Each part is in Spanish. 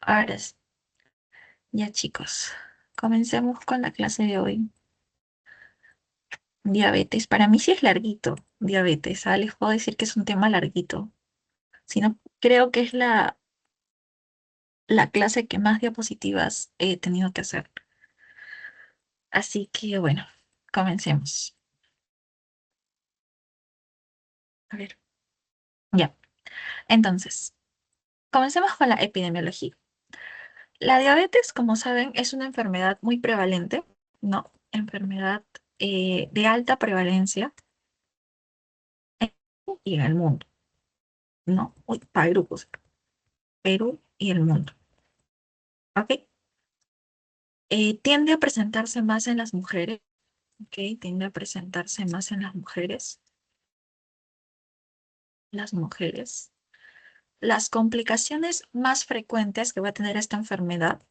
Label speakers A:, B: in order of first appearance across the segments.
A: Ahora sí. Ya chicos, comencemos con la clase de hoy. Diabetes. Para mí sí es larguito, diabetes. Les puedo decir que es un tema larguito. Si no, creo que es la clase que más diapositivas he tenido que hacer. Así que bueno, comencemos. A ver, ya. Entonces, comencemos con la epidemiología. La diabetes, como saben, es una enfermedad muy prevalente, ¿no? Enfermedad de alta prevalencia en y en el mundo, ¿no? Uy, Perú, pues, Perú y el mundo. ¿Ok? Tiende a presentarse más en las mujeres, ¿ok? Tiende a presentarse más en las mujeres. Las mujeres. Las complicaciones más frecuentes que va a tener esta enfermedad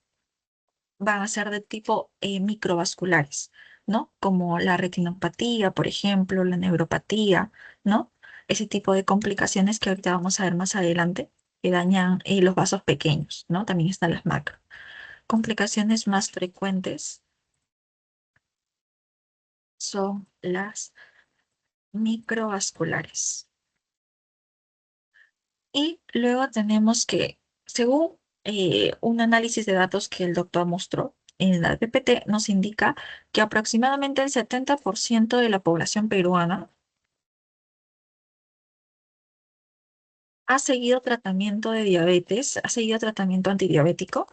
A: van a ser de tipo microvasculares, ¿no? Como la retinopatía, por ejemplo, la neuropatía, ¿no? Ese tipo de complicaciones que ahorita vamos a ver más adelante, que dañan los vasos pequeños, ¿no? También están las macro. Complicaciones más frecuentes son las microvasculares. Y luego tenemos que, según un análisis de datos que el doctor mostró en la PPT, nos indica que aproximadamente el 70% de la población peruana ha seguido tratamiento de diabetes, ha seguido tratamiento antidiabético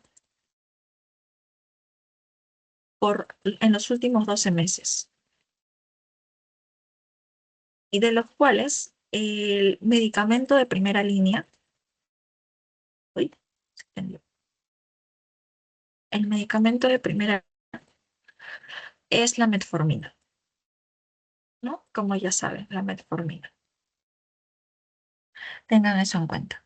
A: en los últimos 12 meses, y de los cuales el medicamento de primera línea, uy, se prendió. El medicamento de primera es la metformina, ¿no? Como ya saben, la metformina. Tengan eso en cuenta.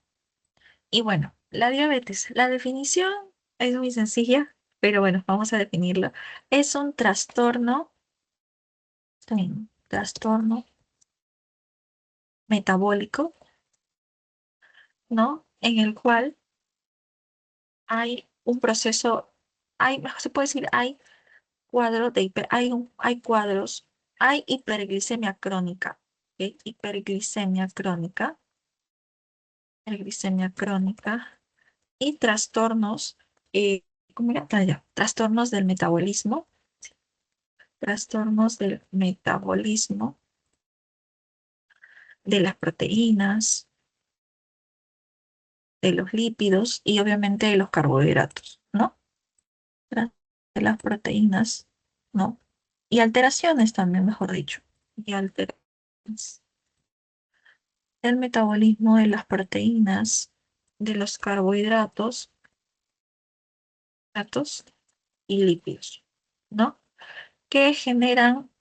A: Y bueno, la diabetes, la definición es muy sencilla, pero bueno, vamos a definirlo. Es un trastorno, trastorno metabólico, ¿no? En el cual hay un proceso, se puede decir, hay cuadros de hay cuadros, hay hiperglicemia crónica, ¿ok? Hiperglicemia crónica y trastornos, ¿cómo era? Ya, trastornos del metabolismo, trastornos del metabolismo de las proteínas, de los lípidos y obviamente de los carbohidratos, ¿no? De las proteínas, ¿no? Y alteraciones también, mejor dicho. Y alteraciones del metabolismo de las proteínas, de los carbohidratos, datos y lípidos, ¿no? Que generan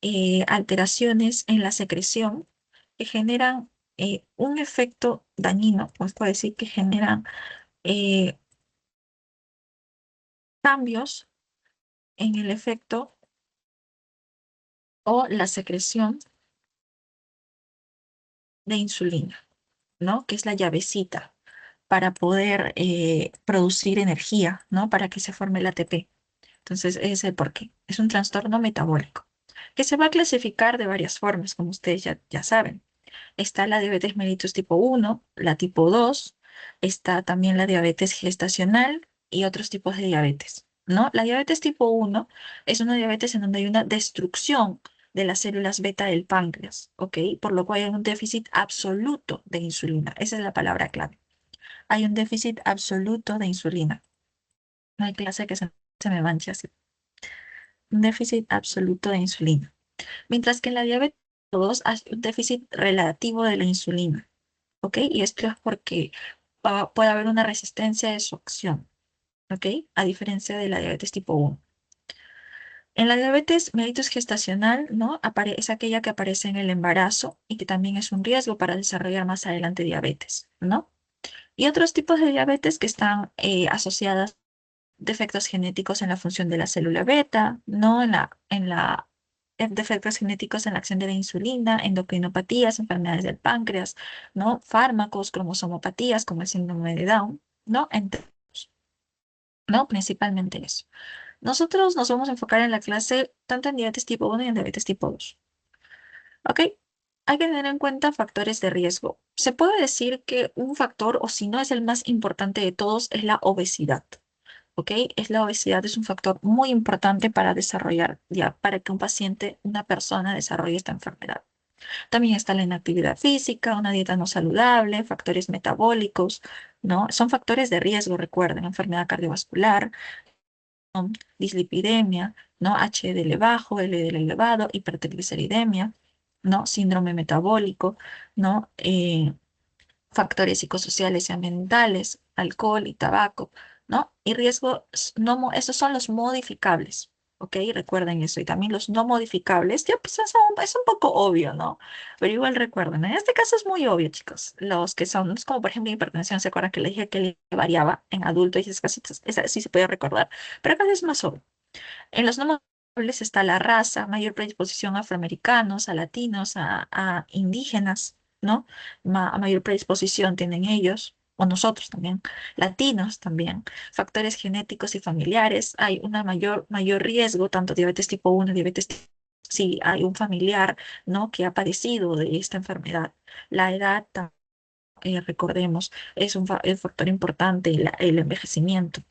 A: alteraciones en la secreción, que generan un efecto dañino, pues puede decir que generan eh, cambios en el efecto o la secreción de insulina, ¿no? Que es la llavecita para poder producir energía, ¿no? Para que se forme el ATP. Entonces, ese es el porqué. Es un trastorno metabólico que se va a clasificar de varias formas, como ustedes ya saben. Está la diabetes mellitus tipo 1, la tipo 2, está también la diabetes gestacional y otros tipos de diabetes, ¿no? La diabetes tipo 1 es una diabetes en donde hay una destrucción de las células beta del páncreas, ¿ok? Por lo cual hay un déficit absoluto de insulina. Esa es la palabra clave. Hay un déficit absoluto de insulina. No hay clase que se me manche así. Un déficit absoluto de insulina. Mientras que en la diabetes tipo 2 hay un déficit relativo de la insulina. ¿Ok? Y esto es porque puede haber una resistencia de su acción, ¿ok? A diferencia de la diabetes tipo 1. En la diabetes mellitus gestacional, ¿no? Es aquella que aparece en el embarazo y que también es un riesgo para desarrollar más adelante diabetes, ¿no? Y otros tipos de diabetes que están asociadas a defectos genéticos en la función de la célula beta, ¿no? Defectos genéticos en la acción de la insulina, endocrinopatías, enfermedades del páncreas, ¿no? Fármacos, cromosomopatías como el síndrome de Down, ¿no? Entre otros. ¿no? Principalmente eso. Nosotros nos vamos a enfocar en la clase tanto en diabetes tipo 1 y en diabetes tipo 2. ¿Ok? Hay que tener en cuenta factores de riesgo. Se puede decir que un factor, o si no es el más importante de todos, es la obesidad. ¿Ok? La obesidad es un factor muy importante para desarrollar, ya, para que un paciente, una persona desarrolle esta enfermedad. También está la inactividad física, una dieta no saludable, factores metabólicos, ¿no? Son factores de riesgo, recuerden, enfermedad cardiovascular, dislipidemia, ¿no? HDL bajo, LDL elevado, hipertrigliceridemia, ¿no? Síndrome metabólico, ¿no? Factores psicosociales y ambientales, alcohol y tabaco, ¿no? Y riesgos, no, esos son los modificables, ¿ok? Recuerden eso. Y también los no modificables, ya pues es un poco obvio, ¿no? Pero igual recuerden, en este caso es muy obvio, chicos. Los que son, es como por ejemplo hipertensión, ¿se acuerdan que le dije que le variaba en adultos y esas cositas? Esa sí se puede recordar, pero acá es más obvio. En los no modificables está la raza, mayor predisposición a afroamericanos, a latinos, a indígenas, ¿no? Mayor predisposición tienen ellos, o nosotros también, latinos también, factores genéticos y familiares, hay una mayor riesgo, tanto diabetes tipo 1, diabetes tipo si hay un familiar, ¿no? Que ha padecido de esta enfermedad. La edad, recordemos, es un factor importante, el envejecimiento.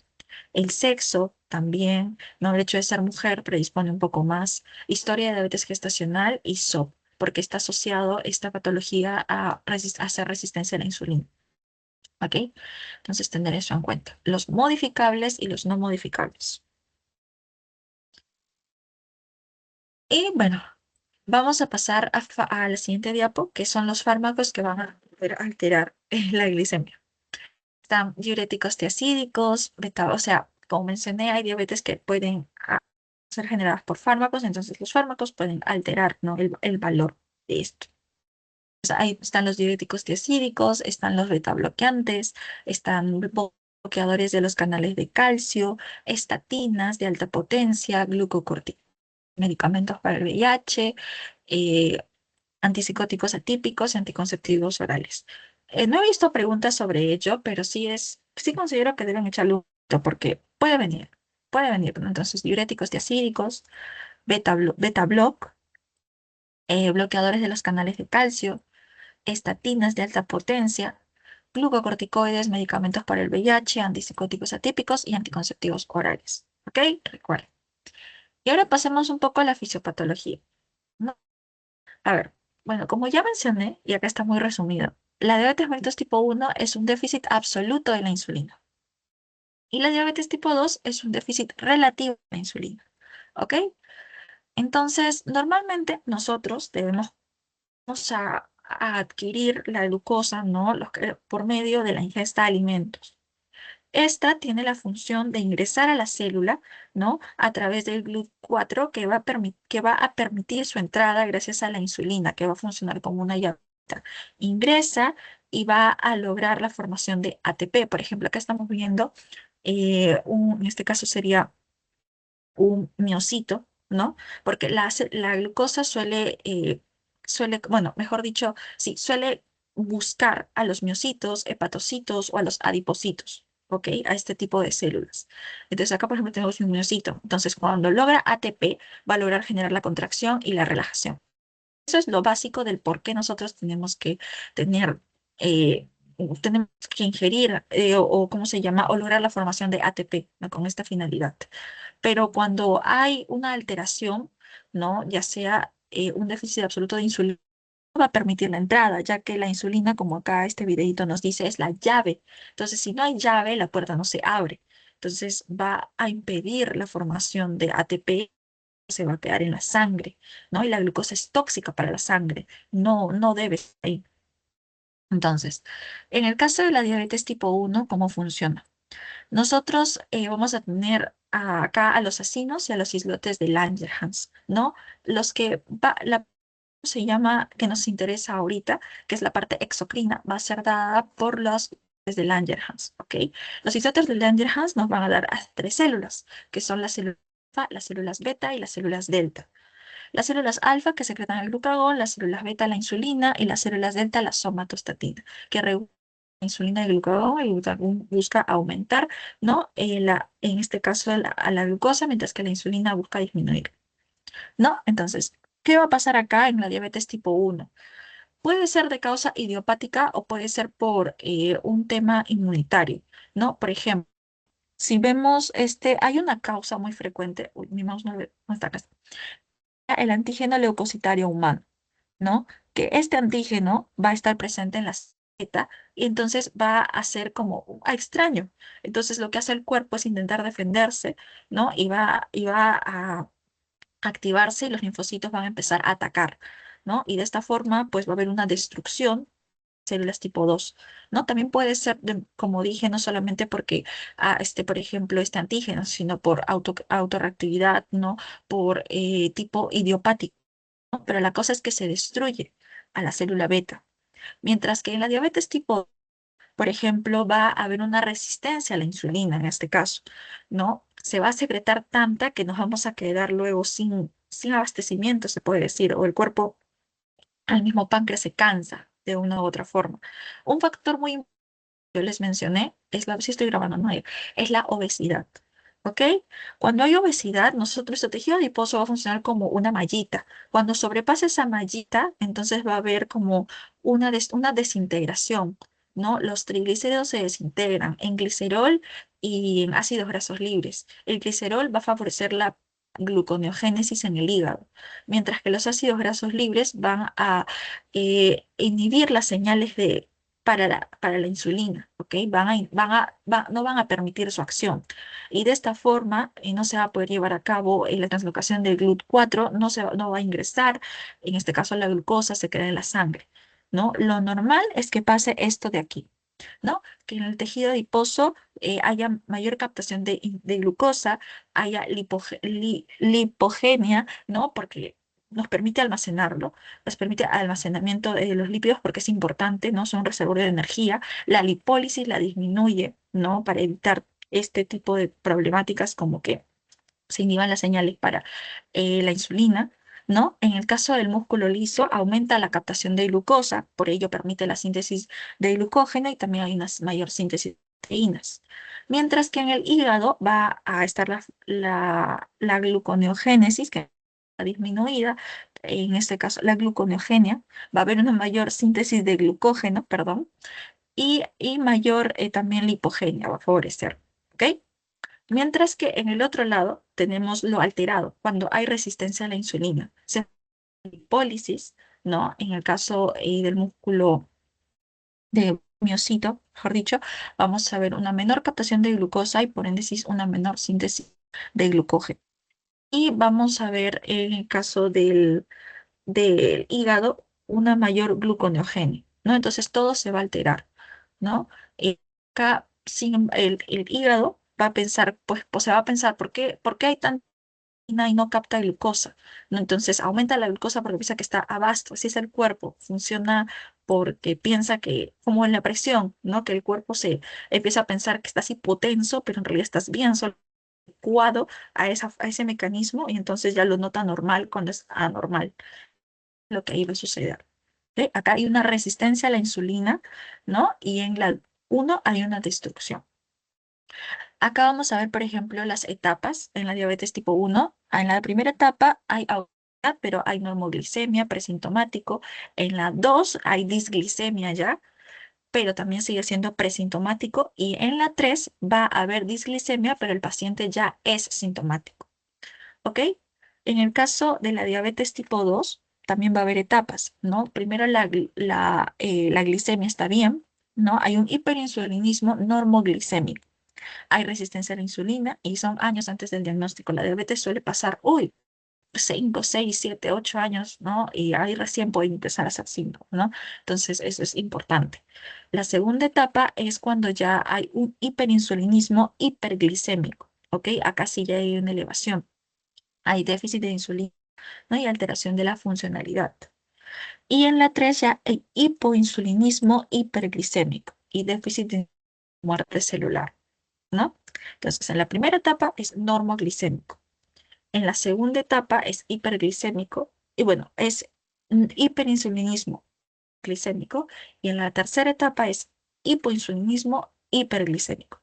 A: El sexo también, ¿no? El hecho de ser mujer predispone un poco más. Historia de diabetes gestacional y SOP, porque está asociado esta patología a hacer resistencia a la insulina. ¿Ok? Entonces, tener eso en cuenta. Los modificables y los no modificables. Y bueno, vamos a pasar a la siguiente diapo, que son los fármacos que van a poder alterar la glicemia. Están diuréticos tiacídicos, o sea, como mencioné, hay diabetes que pueden ser generadas por fármacos, entonces los fármacos pueden alterar, ¿no? el valor de esto. O sea, ahí están los diuréticos tiacídicos, están los beta bloqueantes, están bloqueadores de los canales de calcio, estatinas de alta potencia, glucocorticoides, medicamentos para el VIH, eh, antipsicóticos atípicos y anticonceptivos orales. No he visto preguntas sobre ello, pero sí considero que deben echarle un ojo porque puede venir, ¿no? Entonces, diuréticos tiacídicos, beta block, bloqueadores de los canales de calcio, estatinas de alta potencia, glucocorticoides, medicamentos para el VIH, antipsicóticos atípicos y anticonceptivos orales. ¿Ok? Recuerden. Y ahora pasemos un poco a la fisiopatología, ¿no? A ver, bueno, como ya mencioné, y acá está muy resumido, la diabetes mellitus tipo 1 es un déficit absoluto de la insulina y la diabetes tipo 2 es un déficit relativo de la insulina. ¿Ok? Entonces, normalmente nosotros debemos a adquirir la glucosa, ¿no? Por medio de la ingesta de alimentos. Esta tiene la función de ingresar a la célula, ¿no? A través del GLUT4 que va a permitir su entrada gracias a la insulina, que va a funcionar como una llave. Ingresa y va a lograr la formación de ATP. Por ejemplo, acá estamos viendo, en este caso sería un miocito, ¿no? Porque la glucosa bueno, mejor dicho, sí, suele buscar a los miocitos, hepatocitos o a los adipocitos, ¿ok? A este tipo de células. Entonces acá, por ejemplo, tenemos un miocito. Entonces, cuando logra ATP, va a lograr generar la contracción y la relajación. Eso es lo básico del por qué nosotros tener, eh, tenemos que ingerir o, ¿cómo se llama? O lograr la formación de ATP, ¿no? Con esta finalidad. Pero cuando hay una alteración, ¿no? Ya sea un déficit absoluto de insulina, no va a permitir la entrada, ya que la insulina, como acá este videito nos dice, es la llave. Entonces, si no hay llave, la puerta no se abre. Entonces, va a impedir la formación de ATP, se va a quedar en la sangre, ¿no? Y la glucosa es tóxica para la sangre, no debe estar ahí. Entonces, en el caso de la diabetes tipo 1, ¿cómo funciona? Nosotros vamos a tener acá a los acinos y a los islotes de Langerhans, ¿no? La se llama, que nos interesa ahorita, que es la parte exocrina, va a ser dada por los islotes de Langerhans, ¿ok? Los islotes de Langerhans nos van a dar a tres células, que son las células alfa, las células beta y las células delta. Las células alfa que secretan el glucagón, las células beta la insulina y las células delta la somatostatina, que regulan insulina y glucagón, el glucagón busca aumentar, ¿no? En este caso a la glucosa, mientras que la insulina busca disminuir, ¿no? Entonces, ¿qué va a pasar acá en la diabetes tipo uno? Puede ser de causa idiopática o puede ser por un tema inmunitario, ¿no? Por ejemplo, si vemos hay una causa muy frecuente, uy, mi mouse no está acá, el antígeno leucocitario humano, ¿no? Que este antígeno va a estar presente en la célula y entonces va a ser como extraño. Entonces lo que hace el cuerpo es intentar defenderse, ¿no? Y va a activarse y los linfocitos van a empezar a atacar, ¿no? Y de esta forma, pues va a haber una destrucción de células tipo 2, ¿no? También puede ser, como dije, no solamente porque, por ejemplo, este antígeno, sino por autorreactividad, ¿no? Por tipo idiopático, ¿no? Pero la cosa es que se destruye a la célula beta. Mientras que en la diabetes tipo, por ejemplo, va a haber una resistencia a la insulina en este caso, ¿no? Se va a secretar tanta que nos vamos a quedar luego sin abastecimiento, se puede decir, o el cuerpo, al mismo páncreas se cansa de una u otra forma. Un factor muy yo les mencioné, si estoy grabando, no, es la obesidad. ¿Ok? Cuando hay obesidad, nuestro tejido adiposo va a funcionar como una mallita. Cuando sobrepasa esa mallita, entonces va a haber como una desintegración, ¿no? Los triglicéridos se desintegran en glicerol y en ácidos grasos libres. El glicerol va a favorecer la gluconeogénesis en el hígado, mientras que los ácidos grasos libres van a inhibir las señales para la insulina, ¿ok? No van a permitir su acción. Y de esta forma no se va a poder llevar a cabo la translocación del GLUT4, no va a ingresar, en este caso la glucosa se queda en la sangre, ¿no? Lo normal es que pase esto de aquí, ¿no? Que en el tejido adiposo haya mayor captación de glucosa, haya lipogenia, ¿no? Porque nos permite almacenarlo, nos permite almacenamiento de los lípidos porque es importante, ¿no? Son un reservorio de energía. La lipólisis la disminuye, ¿no? Para evitar este tipo de problemáticas como que se inhiban las señales para la insulina, ¿no? En el caso del músculo liso, aumenta la captación de glucosa, por ello permite la síntesis de glucógeno y también hay una mayor síntesis de proteínas. Mientras que en el hígado va a estar la gluconeogénesis, que está disminuida, en este caso la gluconeogenia, va a haber una mayor síntesis de glucógeno, perdón, y mayor también lipogenia va a favorecer, ¿ok? Mientras que en el otro lado tenemos lo alterado, cuando hay resistencia a la insulina. Se lipólisis, ¿no? En el caso del músculo de miocito, mejor dicho, vamos a ver una menor captación de glucosa y por ende una menor síntesis de glucógeno. Y vamos a ver en el caso del hígado una mayor gluconeogenia, ¿no? Entonces todo se va a alterar, ¿no? Acá el hígado va a pensar, pues se va a pensar, ¿por qué hay tanta insulina y no capta glucosa? ¿No? Entonces aumenta la glucosa porque piensa que está abasto, así es el cuerpo, funciona porque piensa que, como en la presión, ¿no? Que el cuerpo se empieza a pensar que estás hipotenso, pero en realidad estás bien, solo adecuado a ese mecanismo y entonces ya lo nota normal cuando es anormal lo que ahí va a suceder. ¿Ok? Acá hay una resistencia a la insulina, ¿no? Y en la uno hay una destrucción. Acá vamos a ver, por ejemplo, las etapas en la diabetes tipo uno. En la primera etapa hay obesidad, pero hay normoglicemia, presintomático. En la 2 hay disglicemia ya, pero también sigue siendo presintomático. Y en la 3 va a haber disglicemia, pero el paciente ya es sintomático. ¿Ok? En el caso de la diabetes tipo 2 también va a haber etapas, ¿no? Primero la glicemia está bien, ¿no? Hay un hiperinsulinismo normoglicémico. Hay resistencia a la insulina y son años antes del diagnóstico. La diabetes suele pasar, uy, 5, 6, 7, 8 años, ¿no? Y ahí recién pueden empezar a hacer síntomas, ¿no? Entonces, eso es importante. La segunda etapa es cuando ya hay un hiperinsulinismo hiperglicémico, ¿ok? Acá sí ya hay una elevación. Hay déficit de insulina, ¿no? Y alteración de la funcionalidad. Y en la 3 ya hay hipoinsulinismo hiperglicémico y déficit de muerte celular, ¿no? Entonces, en la primera etapa es normoglicémico. En la segunda etapa es hiperglicémico y bueno, es hiperinsulinismo glicémico. Y en la tercera etapa es hipoinsulinismo hiperglicémico.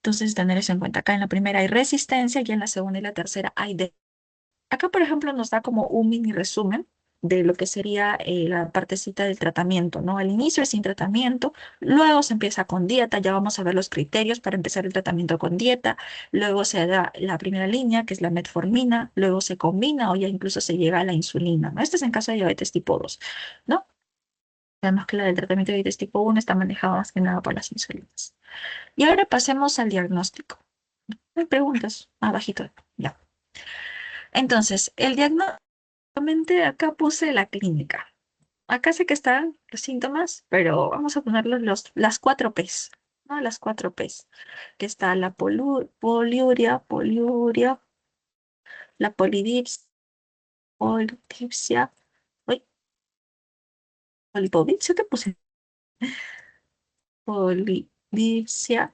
A: Entonces, tener eso en cuenta. Acá en la primera hay resistencia y en la segunda y la tercera hay de... Acá, por ejemplo, nos da como un mini resumen de lo que sería la partecita del tratamiento, ¿no? Al inicio es sin tratamiento, luego se empieza con dieta, ya vamos a ver los criterios para empezar el tratamiento con dieta, luego se da la primera línea, que es la metformina, luego se combina o ya incluso se llega a la insulina, ¿no? Esto es en caso de diabetes tipo 2, ¿no? Sabemos que la del tratamiento de diabetes tipo 1 está manejada más que nada por las insulinas. Y ahora pasemos al diagnóstico. ¿Me preguntas? Abajito, ya. Entonces, el diagnóstico, acá puse la clínica. Acá sé que están los síntomas, pero vamos a ponerlos las 4 Ps, ¿no? Las 4 Ps, que está la poliuria, la polidipsia, uy, polipodipsia, ¿qué puse? Polidipsia,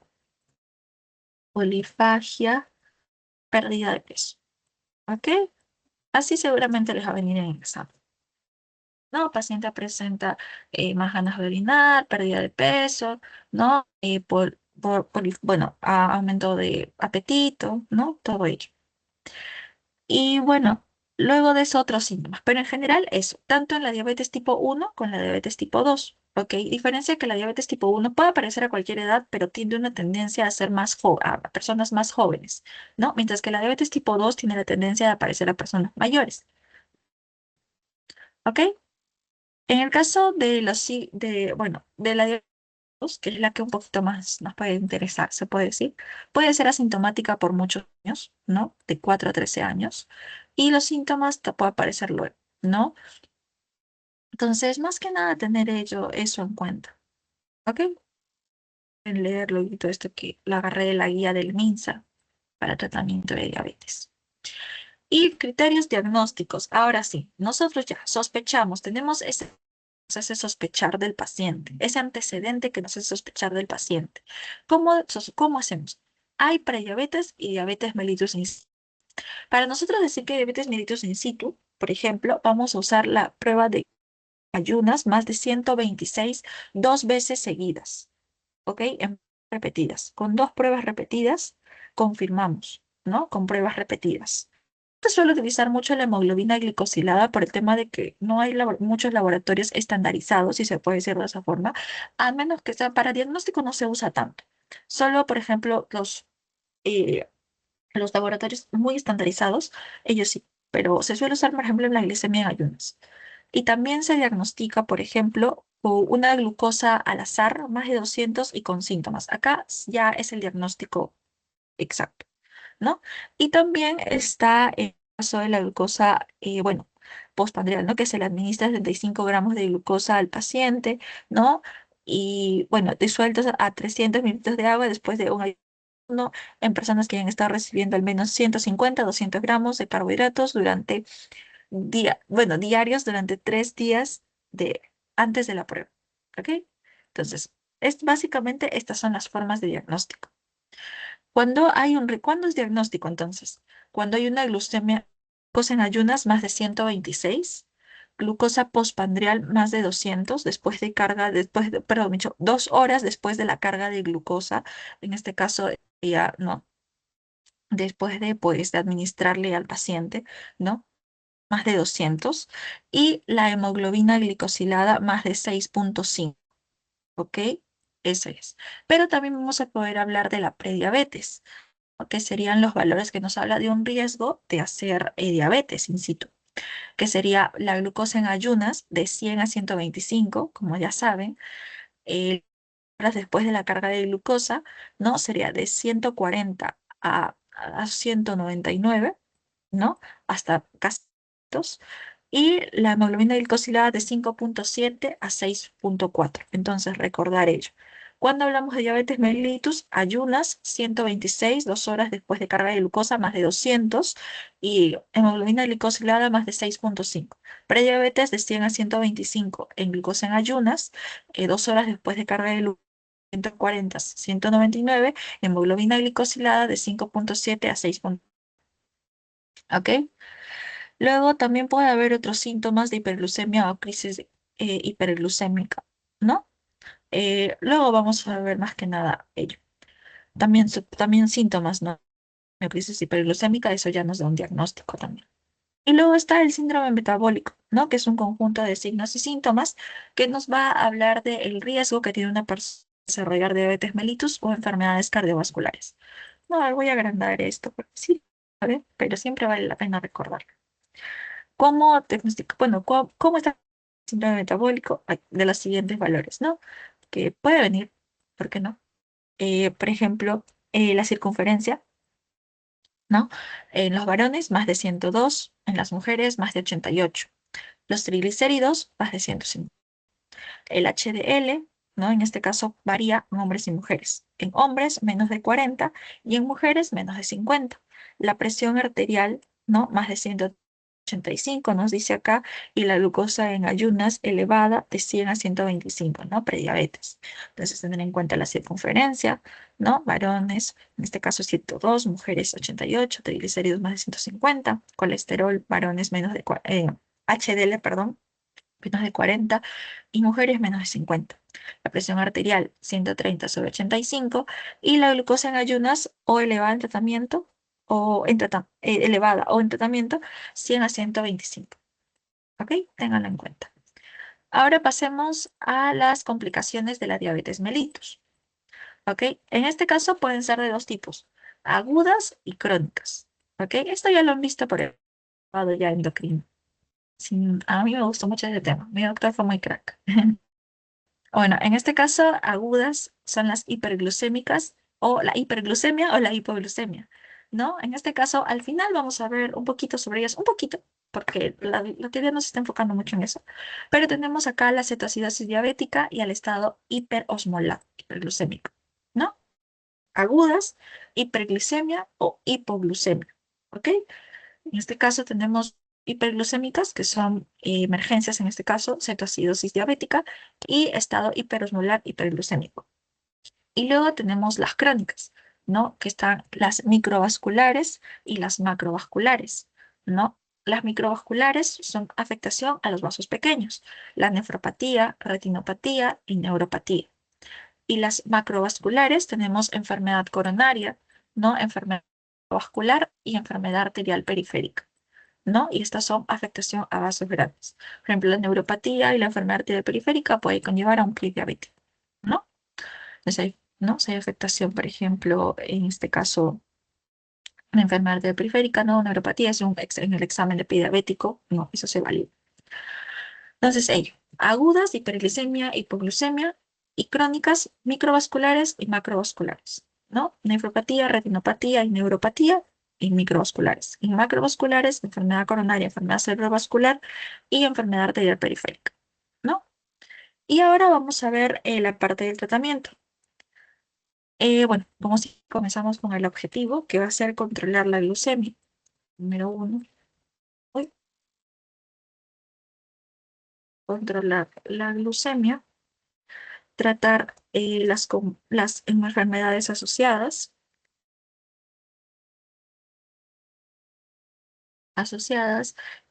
A: polifagia, pérdida de peso, ¿ok? Así seguramente les va a venir en el examen. ¿No? Paciente presenta más ganas de orinar, pérdida de peso, ¿no? Bueno, aumento de apetito, ¿no? Todo ello. Y bueno, luego de eso otros síntomas, pero en general eso, tanto en la diabetes tipo 1 con la diabetes tipo 2, ¿ok? Diferencia que la diabetes tipo 1 puede aparecer a cualquier edad, pero tiene una tendencia a ser a personas más jóvenes, ¿no? Mientras que la diabetes tipo 2 tiene la tendencia de aparecer a personas mayores, ¿ok? En el caso de bueno, de la diabetes, que es la que un poquito más nos puede interesar, se puede decir, puede ser asintomática por muchos años, ¿no? De 4 a 13 años, y los síntomas te pueden aparecer luego, ¿no? Entonces, más que nada, tener eso en cuenta, ¿ok? En leerlo y todo esto que lo agarré de la guía del MINSA para tratamiento de diabetes. Y criterios diagnósticos. Ahora sí, nosotros ya sospechamos, tenemos ese nos hace sospechar del paciente, ese antecedente que nos hace sospechar del paciente. ¿Cómo hacemos? Hay prediabetes y diabetes mellitus in situ. Para nosotros decir que hay diabetes mellitus in situ, por ejemplo, vamos a usar la prueba de ayunas más de 126 2 veces seguidas, ¿ok? Repetidas. Con 2 pruebas repetidas, confirmamos, ¿no? Con pruebas repetidas. Se suele utilizar mucho la hemoglobina glicosilada por el tema de que no hay muchos laboratorios estandarizados, si se puede decir de esa forma, a menos que sea para diagnóstico no se usa tanto. Solo, por ejemplo, eh, los laboratorios muy estandarizados, ellos sí, pero se suele usar, por ejemplo, en la glicemia en ayunas. Y también se diagnostica, por ejemplo, una glucosa al azar, más de 200 y con síntomas. Acá ya es el diagnóstico exacto, ¿no? Y también está el caso de la glucosa, bueno, postprandial, ¿no? Que se le administra 35 gramos de glucosa al paciente, ¿no? Y bueno, disueltos a 300 mililitros de agua después de un ayuno en personas que han estado recibiendo al menos 150, 200 gramos de carbohidratos durante diarios durante 3 días antes de la prueba, ¿ok? Entonces, básicamente estas son las formas de diagnóstico. ¿Cuándo es diagnóstico entonces? Cuando hay una glucosa en ayunas más de 126, glucosa postprandial más de 200 después de carga, perdón, dicho, 2 horas después de la carga de glucosa, en este caso ya, ¿no? Después de, pues, de administrarle al paciente, ¿no? Más de 200 y la hemoglobina glicosilada más de 6,5, ¿ok? Eso es. Pero también vamos a poder hablar de la prediabetes, que serían los valores que nos habla de un riesgo de hacer diabetes in situ, que sería la glucosa en ayunas de 100 a 125, como ya saben, horas después de la carga de glucosa, ¿no? Sería de 140 a 199, ¿no? Hasta casi 2. Y la hemoglobina glicosilada de 5,7 a 6,4. Entonces, recordar ello. Cuando hablamos de diabetes mellitus, ayunas 126, 2 horas después de carga de glucosa, más de 200, y hemoglobina glicosilada más de 6,5. Prediabetes de 100 a 125 en glucosa en ayunas, 2 horas después de carga de glucosa, 140, 199, hemoglobina glicosilada de 5,7 a 6. ¿Ok? Luego también puede haber otros síntomas de hiperglucemia o crisis hiperglucémica, ¿no? Luego vamos a ver más que nada ello. También, también síntomas, ¿no? Crisis hiperglucémica, eso ya nos da un diagnóstico también. Y luego está el síndrome metabólico, ¿no? Que es un conjunto de signos y síntomas que nos va a hablar del riesgo que tiene una persona de desarrollar diabetes mellitus o enfermedades cardiovasculares. No, voy a agrandar esto porque sí, ¿sabe? Pero siempre vale la pena recordar. ¿Cómo diagnostica? Bueno, ¿cómo está el síndrome metabólico? Ay, de los siguientes valores, ¿no? Que puede venir, ¿por qué no? Por ejemplo, la circunferencia, ¿no? En los varones, más de 102, en las mujeres, más de 88. Los triglicéridos, más de 150. El HDL, ¿no? En este caso varía en hombres y mujeres. En hombres, menos de 40 y en mujeres, menos de 50. La presión arterial, ¿no? Más de 185, nos dice acá, y la glucosa en ayunas elevada de 100 a 125, ¿no? Prediabetes. Entonces, tener en cuenta la circunferencia, ¿no? Varones, en este caso 102, mujeres 88, triglicéridos más de 150, colesterol, varones menos de, HDL, perdón, menos de 40 y mujeres menos de 50. La presión arterial 130 sobre 85 y la glucosa en ayunas o elevada en tratamiento o elevada o en tratamiento 100 a 125. ¿Ok? Ténganlo en cuenta. Ahora pasemos a las complicaciones de la diabetes mellitus. ¿Ok? En este caso pueden ser de dos tipos, agudas y crónicas. ¿Ok? Esto ya lo han visto por el lado ya endocrino. Sí, a mí me gustó mucho ese tema. Mi doctor fue muy crack. Bueno, en este caso, agudas son las hiperglucémicas o la hiperglucemia o la hipoglucemia, ¿no? En este caso, al final vamos a ver un poquito sobre ellas, un poquito, porque la teoría no se está enfocando mucho en eso, pero tenemos acá la cetoacidosis diabética y el estado hiperosmolar, hiperglucémico, ¿no? Agudas, hiperglicemia o hipoglucemia, ¿ok? En este caso tenemos hiperglucémicas, que son emergencias, en este caso, cetoacidosis diabética y estado hiperosmolar hiperglucémico. Y luego tenemos las crónicas, ¿no? Que están las microvasculares y las macrovasculares, ¿no? Las microvasculares son afectación a los vasos pequeños, la nefropatía, retinopatía y neuropatía. Y las macrovasculares tenemos enfermedad coronaria, ¿no? Enfermedad vascular y enfermedad arterial periférica, ¿no? Y estas son afectación a vasos grandes. Por ejemplo, la neuropatía y la enfermedad arterial periférica puede conllevar a un prediabetes, ¿no? Entonces, ¿no? Si hay afectación, por ejemplo, en este caso, una enfermedad arterial periférica, ¿no? Neuropatía es en el examen de prediabético, no, eso se valida. Entonces, ello, agudas, hiperglicemia, hipoglucemia, y crónicas, microvasculares y macrovasculares, ¿no? Nefropatía, retinopatía y neuropatía y microvasculares. Y macrovasculares, enfermedad coronaria, enfermedad cerebrovascular y enfermedad arterial periférica, ¿no? Y ahora vamos a ver la parte del tratamiento. Bueno, como si comenzamos con el objetivo, que va a ser controlar la glucemia. Número uno, uy, controlar la glucemia, tratar las enfermedades asociadas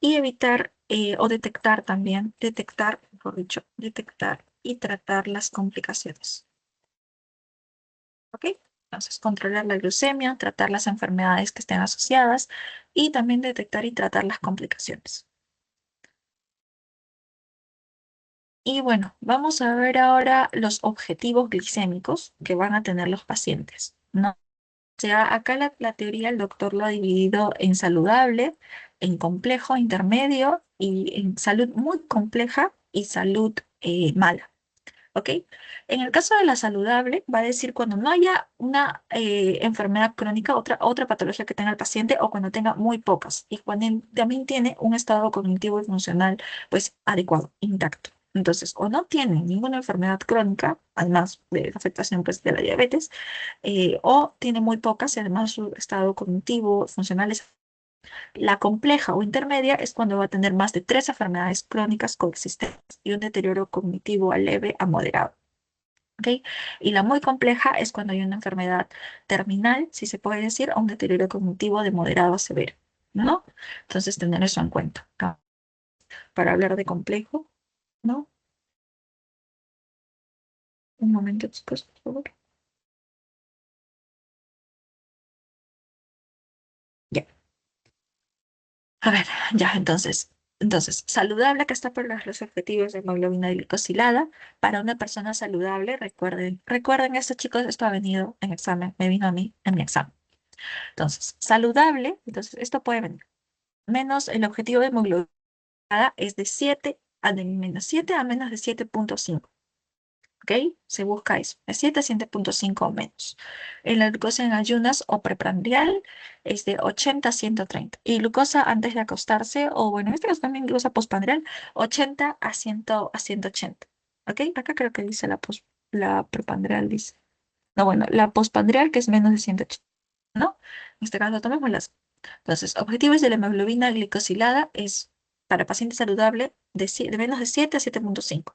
A: y evitar o detectar también, detectar, mejor dicho, detectar y tratar las complicaciones. ¿Ok? Entonces, controlar la glucemia, tratar las enfermedades que estén asociadas y también detectar y tratar las complicaciones. Y bueno, vamos a ver ahora los objetivos glicémicos que van a tener los pacientes, ¿no? O sea, acá la teoría el doctor lo ha dividido en saludable, en complejo, intermedio y en salud muy compleja y salud mala. ¿Ok? En el caso de la saludable, va a decir cuando no haya una enfermedad crónica, otra patología que tenga el paciente o cuando tenga muy pocas y cuando también tiene un estado cognitivo y funcional pues adecuado, intacto. Entonces, o no tiene ninguna enfermedad crónica, además de la afectación pues de la diabetes, o tiene muy pocas y además su estado cognitivo, funcional es la compleja o intermedia es cuando va a tener más de tres enfermedades crónicas coexistentes y un deterioro cognitivo a leve a moderado. ¿Ok? Y la muy compleja es cuando hay una enfermedad terminal, si se puede decir, o un deterioro cognitivo de moderado a severo, ¿no? Entonces, tener eso en cuenta. Para hablar de complejo, ¿no? Un momento, chicos, por favor. Ya. A ver, ya, entonces, saludable, acá está por los objetivos de hemoglobina glicosilada. Para una persona saludable, recuerden esto, chicos, esto ha venido en examen, me vino a mí en mi examen. Entonces, saludable, entonces, esto puede venir. Menos el objetivo de hemoglobina es de 7 a de menos 7 a menos de 7,5. ¿Ok? Se busca eso, de 7 a 7,5 o menos. La glucosa en ayunas o preprandial es de 80 a 130. Y glucosa antes de acostarse, o bueno, en este caso también glucosa postprandial, 80 a 100 a 180. ¿Ok? Acá creo que dice la preprandial, dice. No, bueno, la postprandial que es menos de 180, ¿no? En este caso tomémoslas. Entonces, objetivos de la hemoglobina glicosilada es para paciente saludable de menos de 7 a 7,5.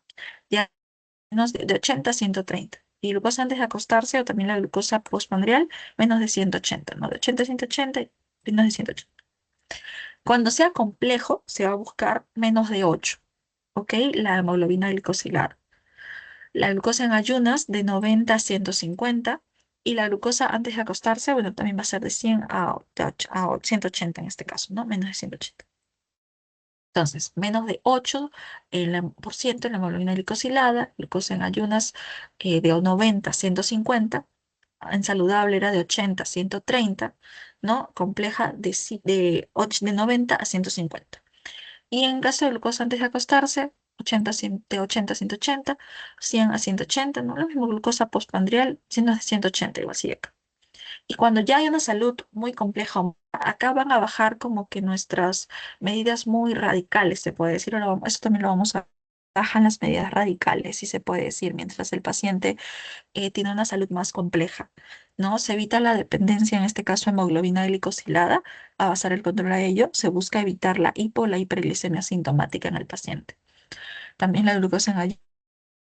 A: Menos de 80 a 130. Y glucosa antes de acostarse o también la glucosa postprandial, menos de 180, ¿no? De 80 a 180 y menos de 180. Cuando sea complejo, se va a buscar menos de 8, ¿ok? La hemoglobina glicosilada. La glucosa en ayunas de 90 a 150 y la glucosa antes de acostarse, bueno, también va a ser de 100 a 180 en este caso, ¿no? Menos de 180. Entonces, menos de 8 por ciento en la hemoglobina glicosilada, glucosa en ayunas de 90 a 150, en saludable era de 80 a 130, ¿no? Compleja de 90 a 150. Y en caso de glucosa antes de acostarse, 80 a 180, 100 a 180, ¿no? Lo mismo glucosa postprandial, siendo de 180, igual así acá. Y cuando ya hay una salud muy compleja, acá van a bajar como que nuestras medidas muy radicales, se puede decir. Eso también lo vamos a bajan las medidas radicales, si se puede decir, mientras el paciente tiene una salud más compleja, ¿no? Se evita la dependencia, en este caso, hemoglobina glicosilada, a basar el control a ello, se busca evitar la hiperglicemia sintomática en el paciente. También la glucosa en ayuno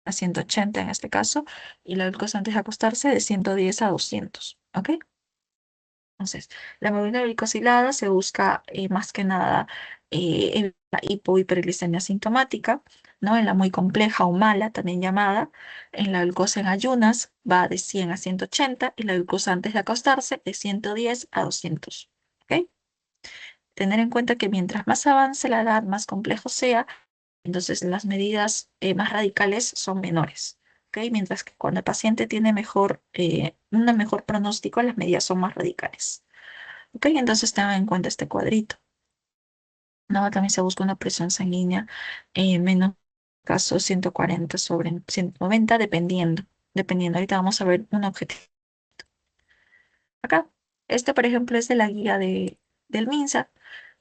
A: a 180 en este caso, y la glucosa antes de acostarse de 110 a 200, ¿ok? Entonces, la hemoglobina glicosilada se busca más que nada en la hiperglicemia sintomática, ¿no? En la muy compleja o mala, también llamada, en la glucosa en ayunas va de 100 a 180 y la glucosa antes de acostarse de 110 a 200. ¿Ok? Tener en cuenta que mientras más avance la edad, más complejo sea, entonces las medidas más radicales son menores. ¿Ok? Mientras que cuando el paciente tiene un mejor pronóstico, las medidas son más radicales. Ok, entonces tengan en cuenta este cuadrito. No, también se busca una presión sanguínea menos, caso 140 sobre 190, dependiendo. Ahorita vamos a ver un objetivo. Acá, este por ejemplo es de la guía del MINSA.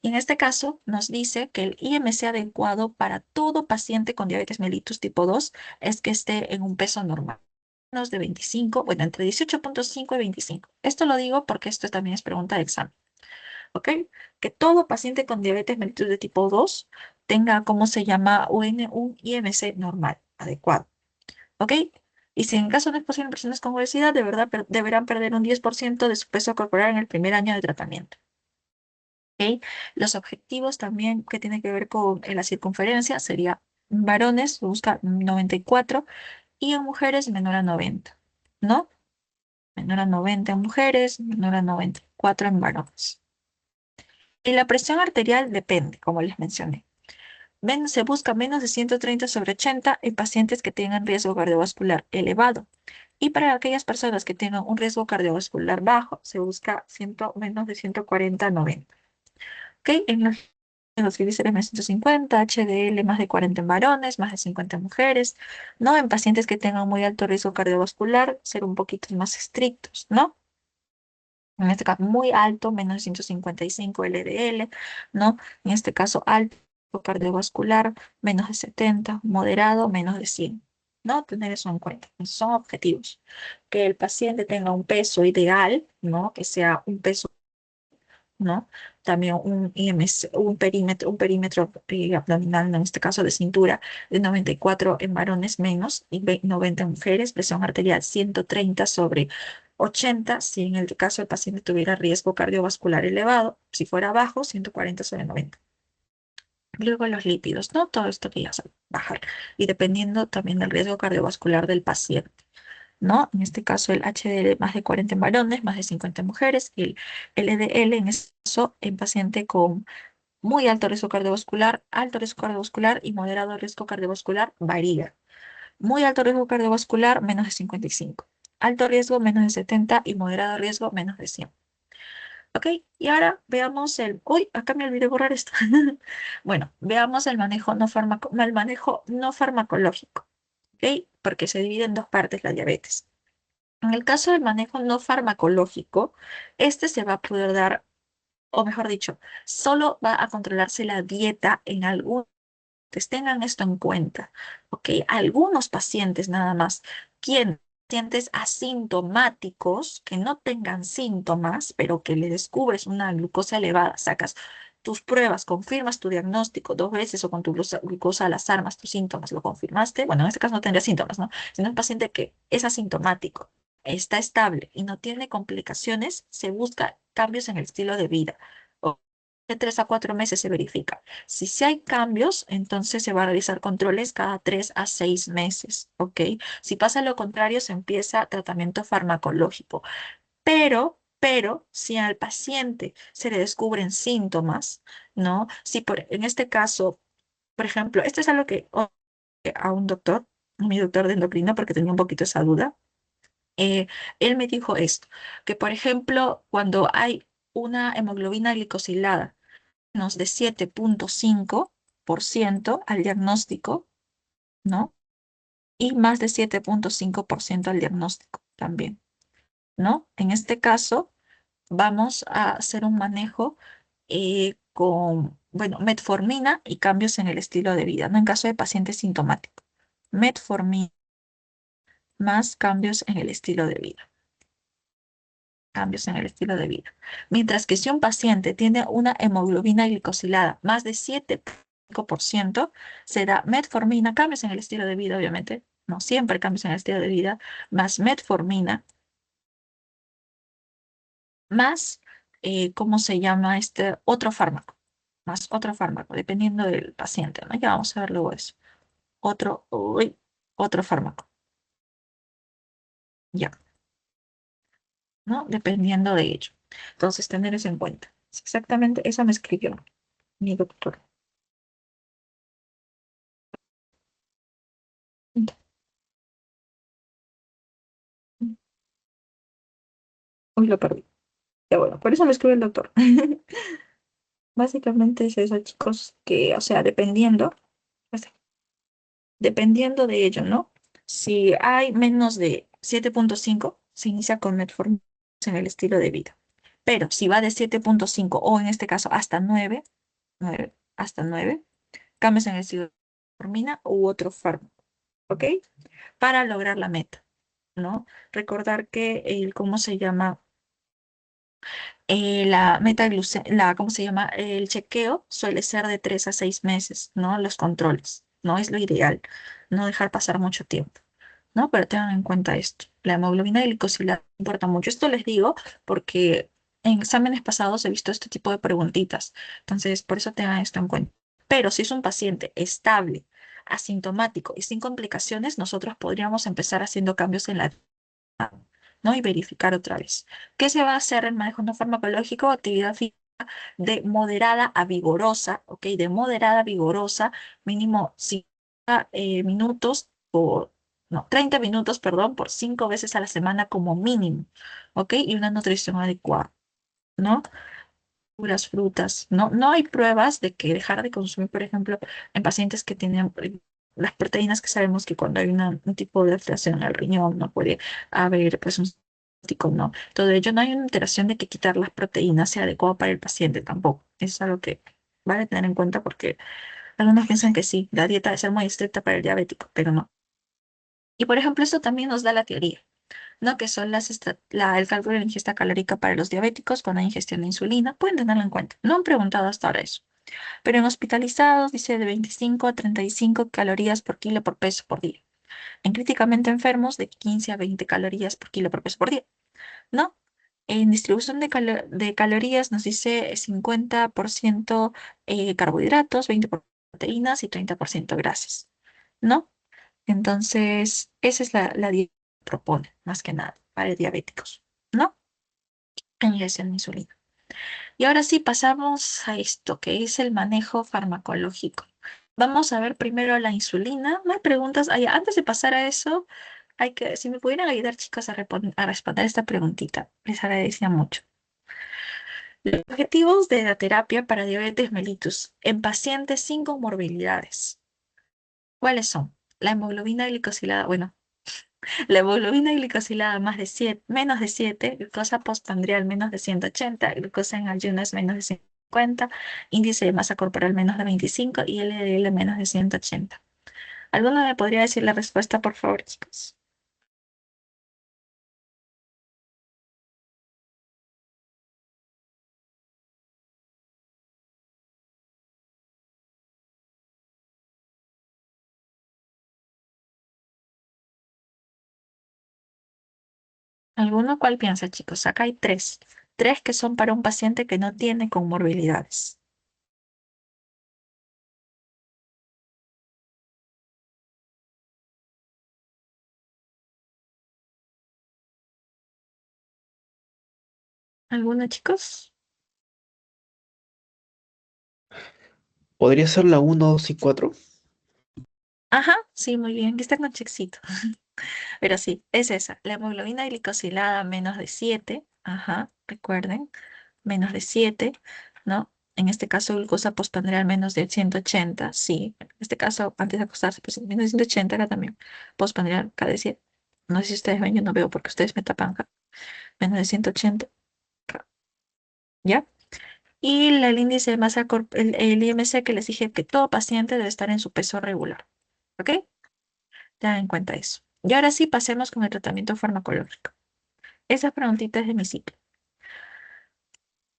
A: Y en este caso nos dice que el IMC adecuado para todo paciente con diabetes mellitus tipo 2 es que esté en un peso normal. Menos de 25, bueno, entre 18,5 y 25. Esto lo digo porque esto también es pregunta de examen. ¿Ok? Que todo paciente con diabetes mellitus de tipo 2 tenga, ¿cómo se llama? Un IMC normal, adecuado. ¿Ok? Y si en caso no es posible en personas con obesidad, de verdad deberán perder un 10% de su peso corporal en el primer año de tratamiento. ¿Ok? Los objetivos también que tienen que ver con la circunferencia sería en varones, busca 94 y en mujeres menor a 90, ¿no? Menor a 90 en mujeres, menor a 94 en varones. Y la presión arterial depende, como les mencioné. Se busca menos de 130 sobre 80 en pacientes que tengan riesgo cardiovascular elevado. Y para aquellas personas que tengan un riesgo cardiovascular bajo, se busca menos de 140 a 90. ¿Ok? En los triglicéridos más 150, HDL más de 40 en varones, más de 50 en mujeres, ¿no? En pacientes que tengan muy alto riesgo cardiovascular, ser un poquito más estrictos, ¿no? En este caso muy alto, menos de 155 LDL, ¿no? En este caso alto cardiovascular, menos de 70, moderado, menos de 100, ¿no? Tener eso en cuenta. Son objetivos. Que el paciente tenga un peso ideal, ¿no? Que sea un peso, ¿no? También un IMC, un perímetro abdominal, en este caso de cintura, de 94 en varones menos y 90 en mujeres, presión arterial 130 sobre 80, si en el caso el paciente tuviera riesgo cardiovascular elevado, si fuera bajo, 140 sobre 90. Luego los lípidos, ¿no? Todo esto que ya se bajar. Y dependiendo también del riesgo cardiovascular del paciente, ¿no? En este caso el HDL más de 40 en varones, más de 50 en mujeres, y el LDL en este caso en paciente con muy alto riesgo cardiovascular y moderado riesgo cardiovascular varía. Muy alto riesgo cardiovascular, menos de 55. Alto riesgo, menos de 70 y moderado riesgo, menos de 100. ¿Ok? Y ahora veamos el... Uy, acá me olvidé borrar esto. Bueno, veamos el manejo no farmacológico. ¿Ok? Porque se divide en dos partes la diabetes. En el caso del manejo no farmacológico, este se va a poder dar, o mejor dicho, solo va a controlarse la dieta en algunos. Tengan esto en cuenta, ¿ok? Algunos pacientes nada más, quien pacientes asintomáticos que no tengan síntomas, pero que le descubres una glucosa elevada, sacas tus pruebas, confirmas tu diagnóstico 2 veces o con tu glucosa al azar más tus síntomas, lo confirmaste. Bueno, en este caso no tendría síntomas, ¿no? Sino un paciente que es asintomático, está estable y no tiene complicaciones, se busca cambios en el estilo de vida. O de 3 a 4 meses se verifica. Si hay cambios, entonces se va a realizar controles cada 3 a 6 meses, ¿ok? Si pasa lo contrario, se empieza tratamiento farmacológico. Pero, si al paciente se le descubren síntomas, ¿no? Si en este caso, por ejemplo, esto es algo que a un doctor, mi doctor de endocrino, porque tenía un poquito esa duda, eh, él me dijo esto, que por ejemplo, cuando hay una hemoglobina glicosilada, menos de 7,5% al diagnóstico, ¿no? Y más de 7,5% al diagnóstico también, ¿no? En este caso, vamos a hacer un manejo con, bueno, metformina y cambios en el estilo de vida, ¿no? En caso de pacientes sintomáticos. Metformina más cambios en el estilo de vida. Cambios en el estilo de vida. Mientras que si un paciente tiene una hemoglobina glicosilada más de 7,5%, se da metformina, cambios en el estilo de vida, obviamente, no siempre cambios en el estilo de vida, más metformina, más, ¿cómo se llama este otro fármaco? Más otro fármaco, dependiendo del paciente, ¿no? Ya vamos a ver luego eso. Otro fármaco, ya, ¿no? Dependiendo de ello. Entonces, tener eso en cuenta. Exactamente, eso me escribió mi doctor. Uy, lo perdí. Ya bueno, por eso me escribe el doctor. Básicamente es eso, chicos, que, o sea, pues, dependiendo de ello, ¿no? Si hay menos de 7,5 se inicia con metformina en el estilo de vida. Pero si va de 7,5 o en este caso hasta 9 hasta 9 cambios en el estilo de metformina u otro fármaco, ¿ok? Para lograr la meta, ¿no? Recordar que el, ¿cómo se llama? ¿Cómo se llama? El chequeo suele ser de 3 a 6 meses, ¿no? Los controles, no es lo ideal, no dejar pasar mucho tiempo, ¿no? Pero tengan en cuenta esto, la hemoglobina glicosilada importa mucho. Esto les digo porque en exámenes pasados he visto este tipo de preguntitas, entonces por eso tengan esto en cuenta. Pero si es un paciente estable, asintomático y sin complicaciones, nosotros podríamos empezar haciendo cambios en la ¿no? Y verificar otra vez. ¿Qué se va a hacer en manejo no farmacológico? Actividad física de moderada a vigorosa, ¿ok? De moderada a vigorosa, mínimo 50 minutos por, no, 30 minutos, perdón, por 5 veces a la semana como mínimo, ¿ok? Y una nutrición adecuada, ¿no? Puras frutas. No, no hay pruebas de que dejar de consumir, por ejemplo, en pacientes que tienen las proteínas que sabemos que cuando hay un tipo de alteración en el riñón no puede haber pues un diagnóstico, no. Todo ello no hay una alteración de que quitar las proteínas sea adecuado para el paciente tampoco. Es algo que vale tener en cuenta porque algunos piensan que sí, la dieta debe ser muy estricta para el diabético, pero no. Y por ejemplo, esto también nos da la teoría. ¿No? Que son el cálculo de la ingesta calórica para los diabéticos con la ingestión de insulina. Pueden tenerlo en cuenta. No han preguntado hasta ahora eso. Pero en hospitalizados dice de 25 a 35 calorías por kilo por peso por día. En críticamente enfermos de 15 a 20 calorías por kilo por peso por día, ¿no? En distribución de calorías nos dice 50% carbohidratos, 20% proteínas y 30% grasas, ¿no? Entonces, esa es la dieta que propone, más que nada, para diabéticos, ¿no? Inyección de insulina. Y ahora sí pasamos a esto, que es el manejo farmacológico. Vamos a ver primero la insulina. No hay preguntas. Antes de pasar a eso, si me pudieran ayudar, chicos, a responder esta preguntita, les agradecería mucho. Los objetivos de la terapia para diabetes mellitus en pacientes sin comorbilidades. ¿Cuáles son? La hemoglobina glicosilada, bueno, la hemoglobina glicosilada más de 7, menos de 7, glucosa postprandial menos de 180, glucosa en ayunas menos de 50, índice de masa corporal menos de 25 y LDL menos de 180. ¿Alguno me podría decir la respuesta, por favor, chicos? ¿Alguno cuál piensa, chicos? Acá hay tres. Tres que son para un paciente que no tiene comorbilidades. ¿Alguno, chicos?
B: ¿Podría ser la uno, 2 y 4?
A: Ajá, sí, muy bien. Aquí está con chexito. Pero sí, es esa. La hemoglobina glicosilada menos de 7. Ajá, recuerden, menos de 7, ¿no? En este caso, glucosa postprandial menos de 180, sí. En este caso, antes de acostarse, pues menos de 180 era también postprandial cada 7. No sé si ustedes ven, yo no veo porque ustedes me tapan acá. Menos de 180, ¿ya? Y el índice de masa, el IMC que les dije que todo paciente debe estar en su peso regular, ¿ok? Tengan en cuenta eso. Y ahora sí, pasemos con el tratamiento farmacológico. Esa preguntita es de mi ciclo.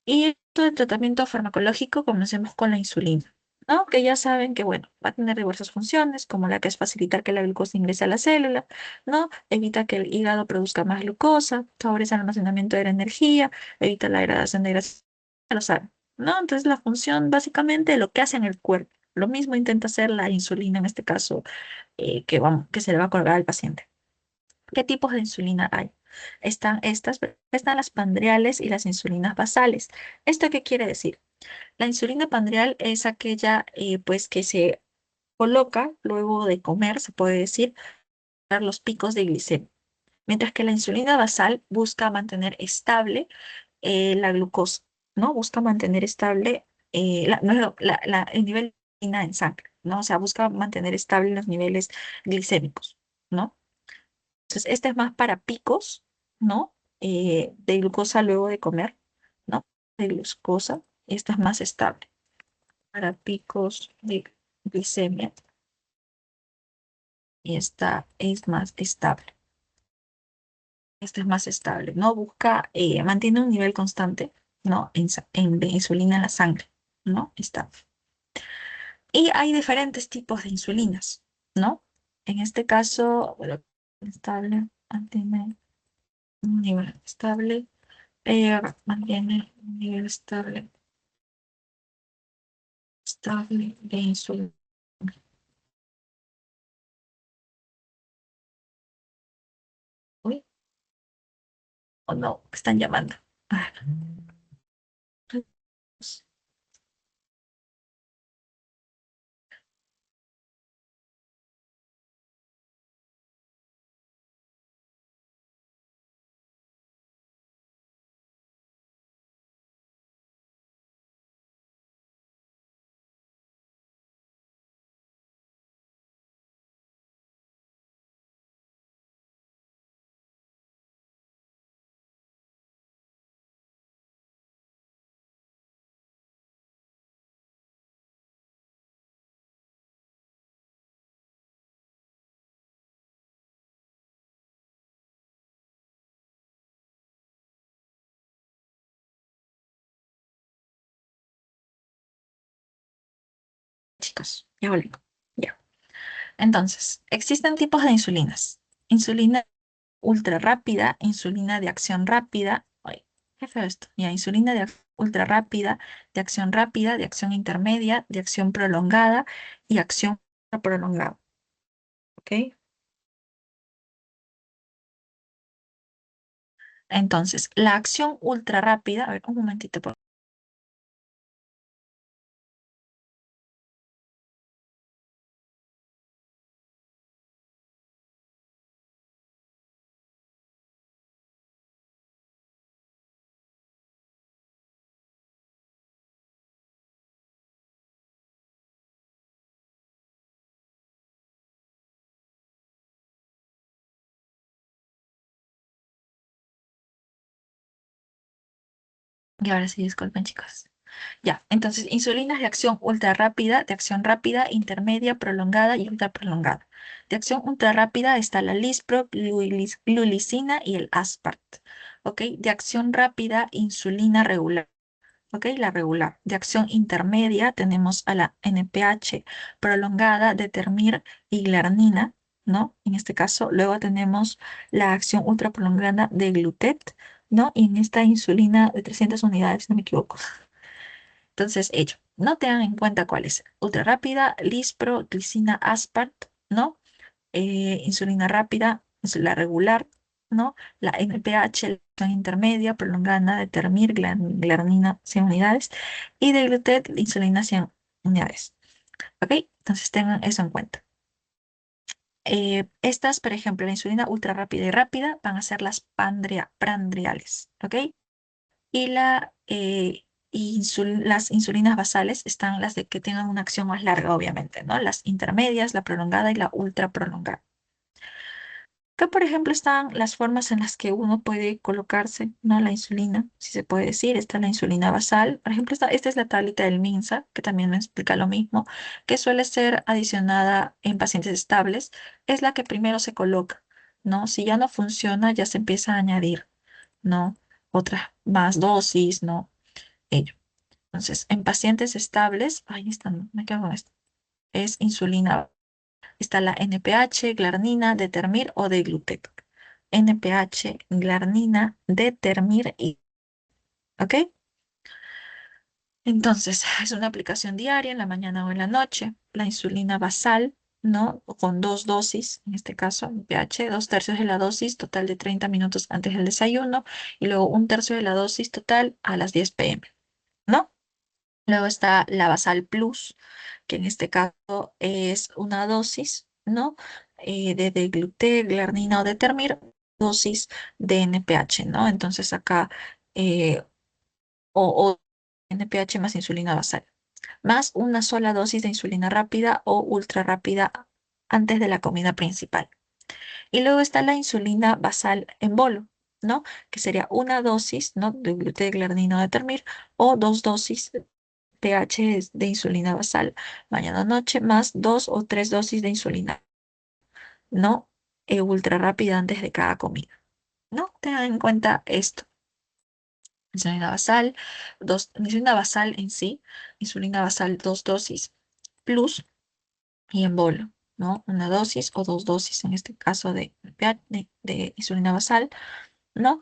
A: Y todo el tratamiento farmacológico, comencemos con la insulina, ¿no? Que ya saben que, bueno, va a tener diversas funciones, como la que es facilitar que la glucosa ingrese a la célula, ¿no? Evita que el hígado produzca más glucosa, favorece el almacenamiento de la energía, evita la degradación de grasa, ya lo saben, ¿no? Entonces, la función, básicamente, lo que hace en el cuerpo. Lo mismo intenta hacer la insulina, en este caso, que se le va a colgar al paciente. ¿Qué tipos de insulina hay? Están las pandriales y las insulinas basales. ¿Esto qué quiere decir? La insulina pandrial es aquella pues que se coloca luego de comer, se puede decir, para los picos de glicemia. Mientras que la insulina basal busca mantener estable la glucosa, ¿no? Busca mantener estable no, el nivel de insulina en sangre, ¿no? O sea, busca mantener estable los niveles glicémicos, ¿no? Entonces, este es más para picos, ¿no? De glucosa luego de comer, ¿no? De glucosa. Esta es más estable. Para picos de glicemia. Y esta es más estable. Esta es más estable, ¿no? Mantiene un nivel constante, ¿no? De insulina en la sangre, ¿no? Estable. Y hay diferentes tipos de insulinas, ¿no? En este caso, bueno, estable, mantiene un nivel estable. Mantiene un nivel estable de insulina. Uy, o no, me están llamando. Ah, chicos, ya volví. Ya. Entonces, existen tipos de insulinas. Insulina ultra rápida, insulina de acción rápida. Ay, qué feo esto. Ya, insulina de acción ultra rápida, de acción intermedia, de acción prolongada y acción prolongada. ¿Ok? Entonces, la acción ultra rápida, a ver, un momentito, por y ahora sí, disculpen, chicos. Ya, entonces, insulinas de acción ultra rápida, de acción rápida, intermedia, prolongada y ultra prolongada. De acción ultra rápida está la Lispro, glulicina y el Aspart. ¿Ok? De acción rápida, insulina regular. ¿Ok? La regular. De acción intermedia tenemos a la NPH prolongada, Determir y Glarnina, ¿no? En este caso, luego tenemos la acción ultra prolongada de Glutet, ¿no? Y en esta insulina de 300 unidades, si no me equivoco. Entonces, ello, no tengan en cuenta cuál es. Ultra rápida, Lispro, glicina, Aspart, ¿no? Insulina rápida, es la regular, ¿no? La NPH, la acción intermedia, prolongada, Determir, glarnina 100 unidades. Y de Glutet, insulina 100 unidades. ¿Ok? Entonces tengan eso en cuenta. Estas, por ejemplo, la insulina ultra rápida y rápida van a ser las prandiales, ¿ok? Y las insulinas basales están las de que tengan una acción más larga, obviamente, ¿no? Las intermedias, la prolongada y la ultra prolongada. Acá, por ejemplo, están las formas en las que uno puede colocarse, ¿no? La insulina, si se puede decir. Está la insulina basal. Por ejemplo, esta es la tablita del MINSA, que también me explica lo mismo, que suele ser adicionada en pacientes estables. Es la que primero se coloca, ¿no? Si ya no funciona, ya se empieza a añadir, ¿no? Otras más dosis, ¿no? Ello. Entonces, en pacientes estables, ahí están, me quedo con esto, es insulina. Está la NPH, glarnina, determir o de Glutec. NPH, glarnina, determir y, ¿ok? Entonces, es una aplicación diaria en la mañana o en la noche. La insulina basal, ¿no? Con dos dosis, en este caso, NPH, dos tercios de la dosis total de 30 minutos antes del desayuno y luego un tercio de la dosis total a las 10 p.m., ¿no? Luego está la Basal Plus, que en este caso es una dosis, ¿no? De gluten, glarnina o determir, dosis de NPH, ¿no? Entonces acá, eh, o NPH más insulina basal, más una sola dosis de insulina rápida o ultra rápida antes de la comida principal. Y luego está la insulina basal en bolo, ¿no? Que sería una dosis, ¿no? De gluten, glarnina o determir, o dos dosis pH es de insulina basal mañana noche más dos o tres dosis de insulina, ¿no? Ultra rápida antes de cada comida, ¿no? Tengan en cuenta esto. Insulina basal en sí, insulina basal dos dosis plus y en bolo, ¿no? Una dosis o dos dosis en este caso de insulina basal, ¿no?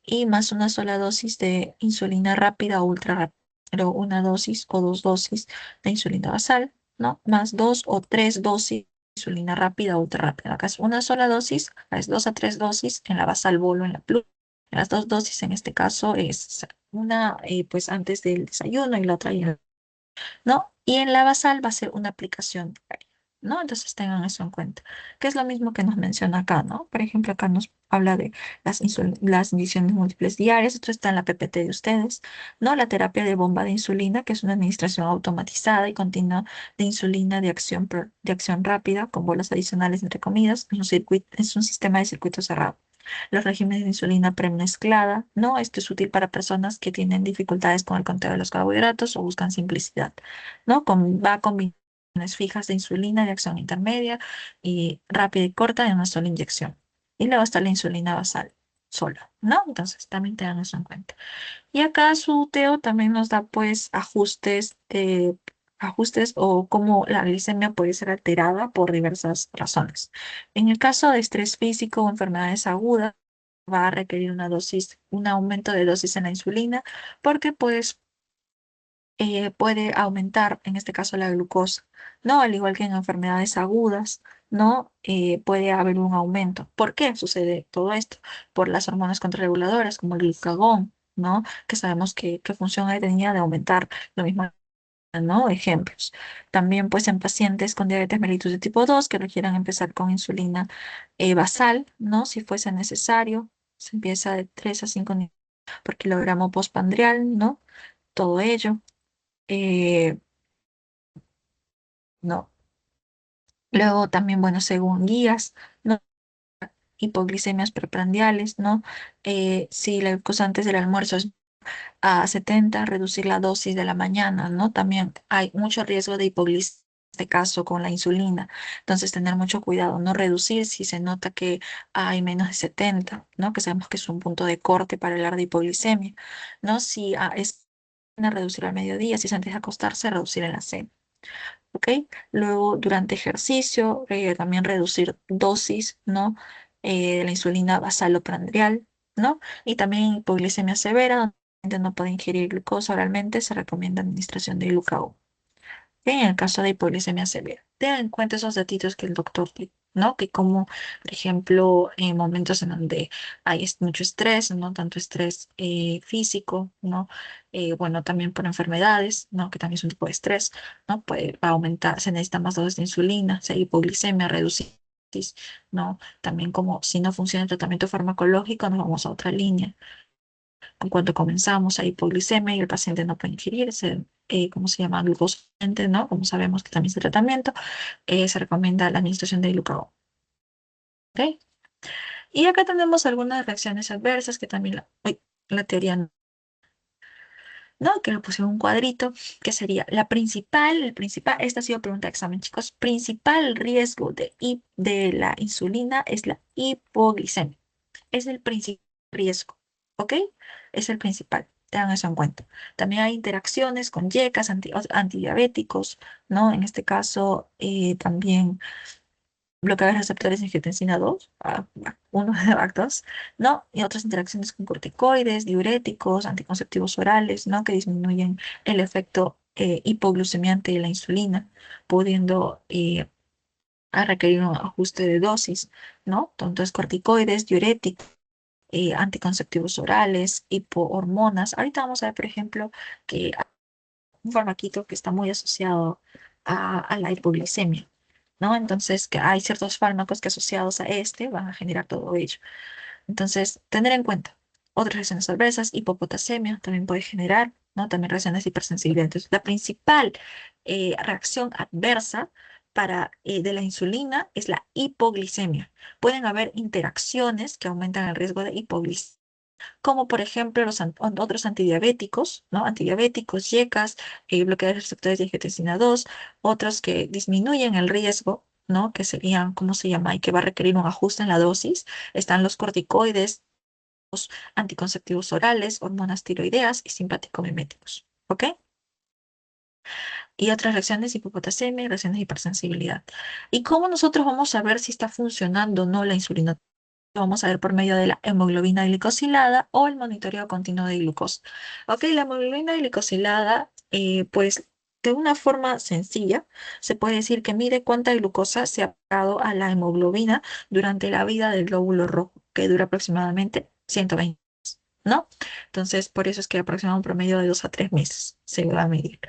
A: Y más una sola dosis de insulina rápida o ultra rápida, pero una dosis o dos dosis de insulina basal, ¿no? Más dos o tres dosis de insulina rápida o ultra rápida. Acá es una sola dosis, acá es dos a tres dosis en la basal bolo, en la plus. En las dos dosis en este caso es una pues antes del desayuno y la otra ya, ¿no? Y en la basal va a ser una aplicación diaria, ¿no? Entonces tengan eso en cuenta, que es lo mismo que nos menciona acá, ¿no? Por ejemplo, acá nos habla de las inyecciones múltiples diarias, esto está en la PPT de ustedes, ¿no? La terapia de bomba de insulina, que es una administración automatizada y continua de insulina de acción rápida, con bolas adicionales entre comidas, es un sistema de circuito cerrado. Los regímenes de insulina premezclada, ¿no? Esto es útil para personas que tienen dificultades con el conteo de los carbohidratos o buscan simplicidad, ¿no? Va a combinaciones fijas de insulina de acción intermedia y rápida y corta en una sola inyección. Y luego está la insulina basal sola, ¿no? Entonces también tengan eso en cuenta. Y acá su Teo también nos da pues ajustes o cómo la glicemia puede ser alterada por diversas razones. En el caso de estrés físico o enfermedades agudas, va a requerir un aumento de dosis en la insulina, porque pues puede aumentar, en este caso, la glucosa, ¿no? Al igual que en enfermedades agudas, ¿no? Puede haber un aumento. ¿Por qué sucede todo esto? Por las hormonas contrarreguladoras, como el glucagón, ¿no? Que sabemos que función tenía de aumentar lo mismo, ¿no? Ejemplos. También, pues, en pacientes con diabetes mellitus de tipo 2 que requieran empezar con insulina basal, ¿no? Si fuese necesario, se empieza de 3 a 5 por kilogramo postprandial, ¿no? Todo ello. eh, ¿No? Luego también, bueno, según guías, ¿no? Hipoglicemias preprandiales, ¿no? Si la glucosa antes del almuerzo es a 70, reducir la dosis de la mañana, ¿no? También hay mucho riesgo de hipoglicemia en este caso con la insulina. Entonces, tener mucho cuidado, no reducir si se nota que hay menos de 70, ¿no? Que sabemos que es un punto de corte para hablar de hipoglicemia, ¿no? Si es reducir al mediodía, si es antes de acostarse, reducir en la cena. ¿Ok? Luego, durante ejercicio, también reducir dosis, ¿no? De la insulina basaloprandial, ¿no? Y también hipoglicemia severa, donde la gente no puede ingerir glucosa oralmente, se recomienda administración de glucagón en el caso de hipoglicemia severa. Ten en cuenta esos datitos que el doctor, ¿no? Que como, por ejemplo, en momentos en donde hay mucho estrés, ¿no? Tanto estrés físico, ¿no? Bueno, también por enfermedades, ¿no? Que también es un tipo de estrés, ¿no? Puede aumentar, se necesita más dosis de insulina, si hay hipoglicemia, reducir, ¿no? También como si no funciona el tratamiento farmacológico, nos vamos a otra línea. En cuanto comenzamos a hipoglicemia y el paciente no puede ingerirse, ¿cómo se llama? Glucosa, ¿no? Como sabemos que también es el tratamiento, se recomienda la administración de glucagón. ¿Ok? Y acá tenemos algunas reacciones adversas que también la teoría, ¿no? Que lo puse en un cuadrito, que sería esta ha sido pregunta de examen, chicos, principal riesgo de la insulina es la hipoglicemia. Es el principal riesgo, ¿ok? Es el principal, tengan eso en cuenta. También hay interacciones con YECAS, antidiabéticos, ¿no? En este caso, también bloqueadores receptores de angiotensina 2, 1 de BAC2, ¿no? Y otras interacciones con corticoides, diuréticos, anticonceptivos orales, ¿no? Que disminuyen el efecto hipoglucemiante de la insulina, pudiendo a requerir un ajuste de dosis, ¿no? Entonces, corticoides, diuréticos, anticonceptivos orales, hipohormonas. Ahorita vamos a ver, por ejemplo, que hay un farmaquito que está muy asociado a la hipoglicemia, ¿no? Entonces, que hay ciertos fármacos que asociados a este van a generar todo ello. Entonces, tener en cuenta otras reacciones adversas, hipopotasemia también puede generar, ¿no? También reacciones de hipersensibilidad. Entonces, la principal reacción adversa de la insulina es la hipoglicemia. Pueden haber interacciones que aumentan el riesgo de hipoglicemia, como por ejemplo otros antidiabéticos, ¿no? Antidiabéticos, YECAS, bloqueadores receptores de angiotensina 2, otros que disminuyen el riesgo, ¿no? Que serían, ¿cómo se llama? Y que va a requerir un ajuste en la dosis. Están los corticoides, anticonceptivos orales, hormonas tiroideas y simpático-miméticos, ¿ok? Y otras reacciones, hipopotasemia y reacciones de hipersensibilidad. ¿Y cómo nosotros vamos a ver si está funcionando o no la insulina? Vamos a ver por medio de la hemoglobina glicosilada o el monitoreo continuo de glucosa. Ok, la hemoglobina glicosilada, pues de una forma sencilla, se puede decir que mide cuánta glucosa se ha pegado a la hemoglobina durante la vida del glóbulo rojo, que dura aproximadamente 120, ¿no? Entonces, por eso es que aproximadamente un promedio de 2 a 3 meses se va a medir,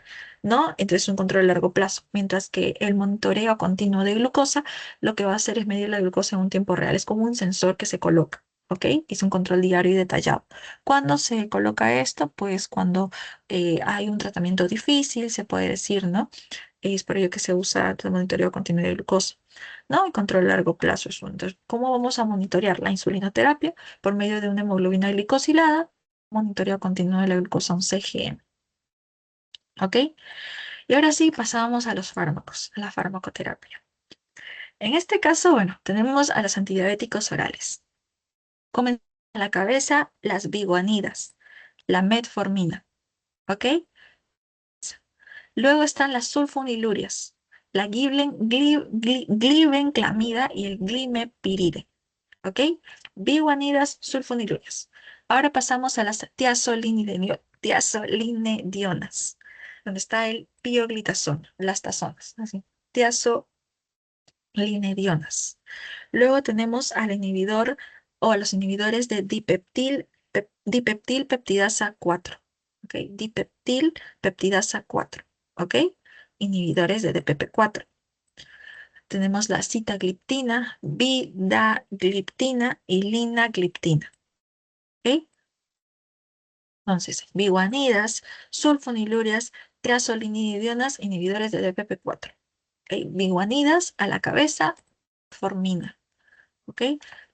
A: ¿no? Entonces, un control a largo plazo, mientras que el monitoreo continuo de glucosa lo que va a hacer es medir la glucosa en un tiempo real, es como un sensor que se coloca, ¿ok? Es un control diario y detallado. ¿Cuándo se coloca esto? Pues cuando hay un tratamiento difícil, se puede decir, ¿no? Es por ello que se usa el monitoreo continuo de glucosa, ¿no? Y control a largo plazo. Entonces, ¿cómo vamos a monitorear la insulinoterapia? Por medio de una hemoglobina glicosilada, monitoreo continuo de la glucosa, un CGM, ¿ok? Y ahora sí, pasamos a los fármacos, a la farmacoterapia. En este caso, bueno, tenemos a los antidiabéticos orales. Comenzamos a la cabeza las biguanidas, la metformina, ¿ok? Luego están las sulfonilurias, la glibenclamida y el glimepiride, ¿ok? Biguanidas, sulfonilurias. Ahora pasamos a las tiazolinidionas. donde está el pioglitazón, las tazonas, así, tiazolinedionas. Luego tenemos al inhibidor o a los inhibidores de dipeptil peptidasa 4. ¿Ok? Dipeptil peptidasa 4. ¿Ok? Inhibidores de DPP4. Tenemos la sitagliptina, vidagliptina y linagliptina. ¿Ok? Entonces, biguanidas, sulfonilurias, triazolinidionas, inhibidores de DPP4. ¿Ok? Biguanidas a la cabeza, formina. ¿Ok?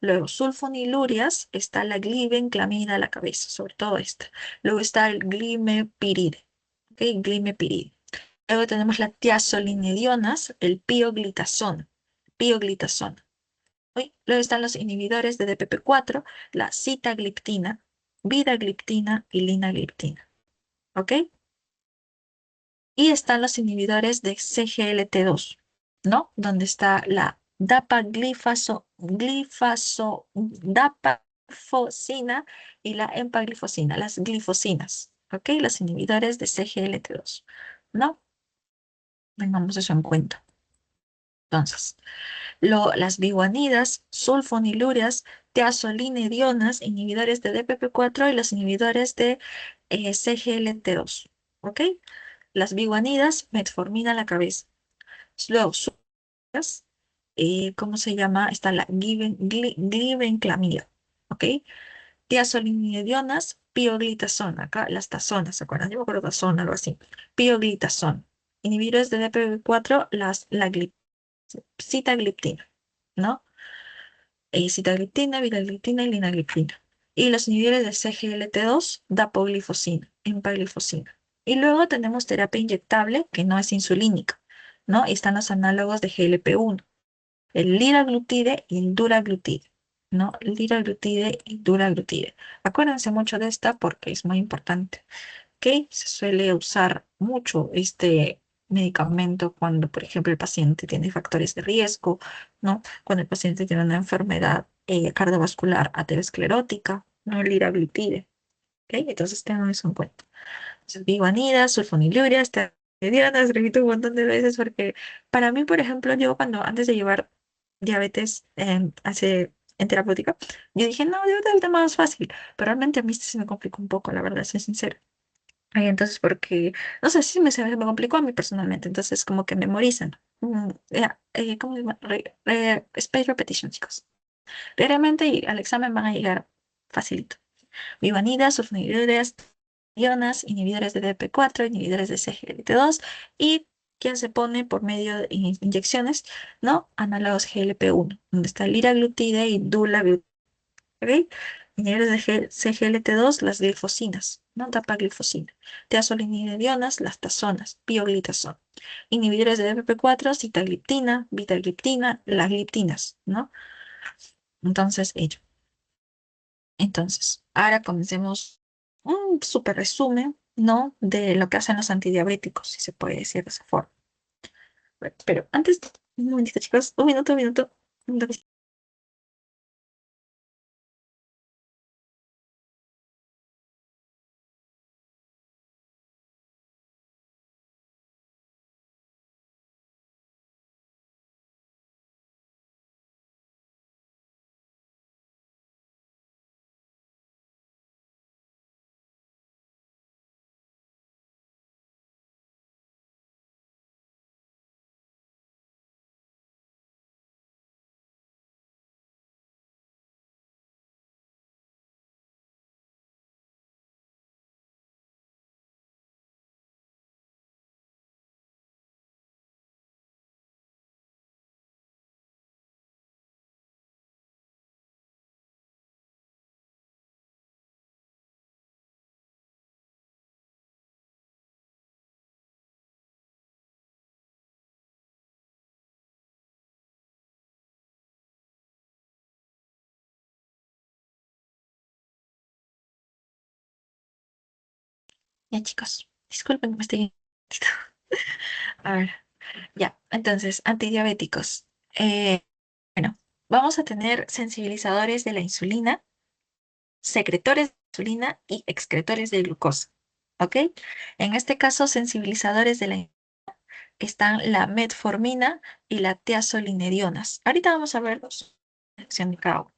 A: Luego, sulfonilurias, está la glibenclamida a la cabeza, sobre todo esta. Luego está el glimepiride. ¿Ok? Glimepiride. Luego tenemos la tiazolinidionas, el pioglitazón. Pioglitazón. ¿Ok? Luego están los inhibidores de DPP4, la sitagliptina, vidagliptina y linagliptina. ¿Ok? Y están los inhibidores de CGLT2, ¿no? Donde está la dapaglifosina y la empaglifosina, las glifosinas, ¿ok? Los inhibidores de CGLT2, ¿no? Tengamos eso en cuenta. Entonces, las biguanidas, sulfonilurias, tiazolinedionas, inhibidores de DPP4 y los inhibidores de CGLT2, ¿ok? Las biguanidas, metformina a la cabeza. Luego, ¿cómo se llama? Está la glibenclamida, ¿ok? Tiazolinidionas, pioglitazón, acá las tazonas, ¿se acuerdan? Yo me acuerdo tazón, algo así. Pioglitazón. Inhibidores de DPP4, la sitagliptina, ¿no? Sitagliptina, vidagliptina y linagliptina. Y los inhibidores de CGLT2, dapaglifosina, empaglifosina. Y luego tenemos terapia inyectable que no es insulínica, ¿no? Y están los análogos de GLP-1, el liraglutide y el duraglutide, ¿no? Liraglutide y duraglutide. Acuérdense mucho de esta porque es muy importante, que se suele usar mucho este medicamento cuando, por ejemplo, el paciente tiene factores de riesgo, ¿no? Cuando el paciente tiene una enfermedad cardiovascular aterosclerótica, ¿no? El liraglutide, ¿ok? Entonces tengan eso en cuenta. Entonces, biguanidas, sulfonilurias, dianas, repito un montón de veces porque para mí, por ejemplo, yo cuando antes de llevar diabetes en terapéutica, yo dije, no, diabetes es el tema más fácil, pero realmente a mí este se me complicó un poco, la verdad, soy sincera. Entonces, porque, no sé, sí se me complicó a mí personalmente, entonces como que memorizan. ¿Cómo se llama? Space repetition, chicos. Realmente y al examen van a llegar facilito. Vivanida, sulfonilureas, ionas, inhibidores de DP4, inhibidores de CGLT2 y quien se pone por medio de inyecciones, ¿no? Análogos GLP-1, donde está liraglutide y dulaglutide. ¿Ok? Inhibidores de CGLT2, las glifosinas, ¿no? Dapaglifosina. Tiazolinidionas, las tazonas, pioglitazón. Inhibidores de DPP4, sitagliptina, vitagliptina, las gliptinas, ¿no? Entonces, ello. Entonces, ahora comencemos un súper resumen, ¿no? De lo que hacen los antidiabéticos, si se puede decir de esa forma. Pero antes, un momentito, chicos, un minuto. Un minuto. Ya, chicos, disculpen que me estoy... A ver, ya, entonces, antidiabéticos. Bueno, vamos a tener sensibilizadores de la insulina, secretores de insulina y excretores de glucosa. ¿ok? En este caso, sensibilizadores de la están la metformina y la tiazolinedionas. Ahorita vamos a ver la acción de cada uno.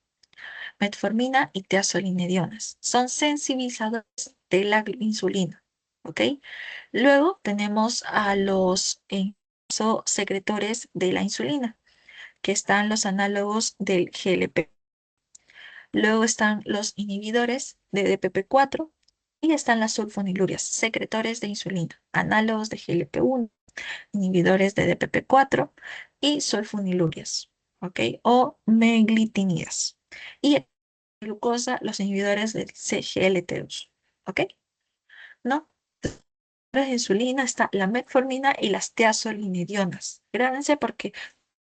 A: Metformina y tiazolinedionas son sensibilizadores de la insulina, ¿ok? Luego tenemos a los secretores de la insulina, que están los análogos del GLP. Luego están los inhibidores de DPP4 y están las sulfonilurias, secretores de insulina, análogos de GLP1, inhibidores de DPP4 y sulfonilurias, ¿ok? O meglitinidas. Y glucosa, los inhibidores del CGLT2, ¿ok? ¿No? De insulina está la metformina y las tiazolinidionas. Grábense porque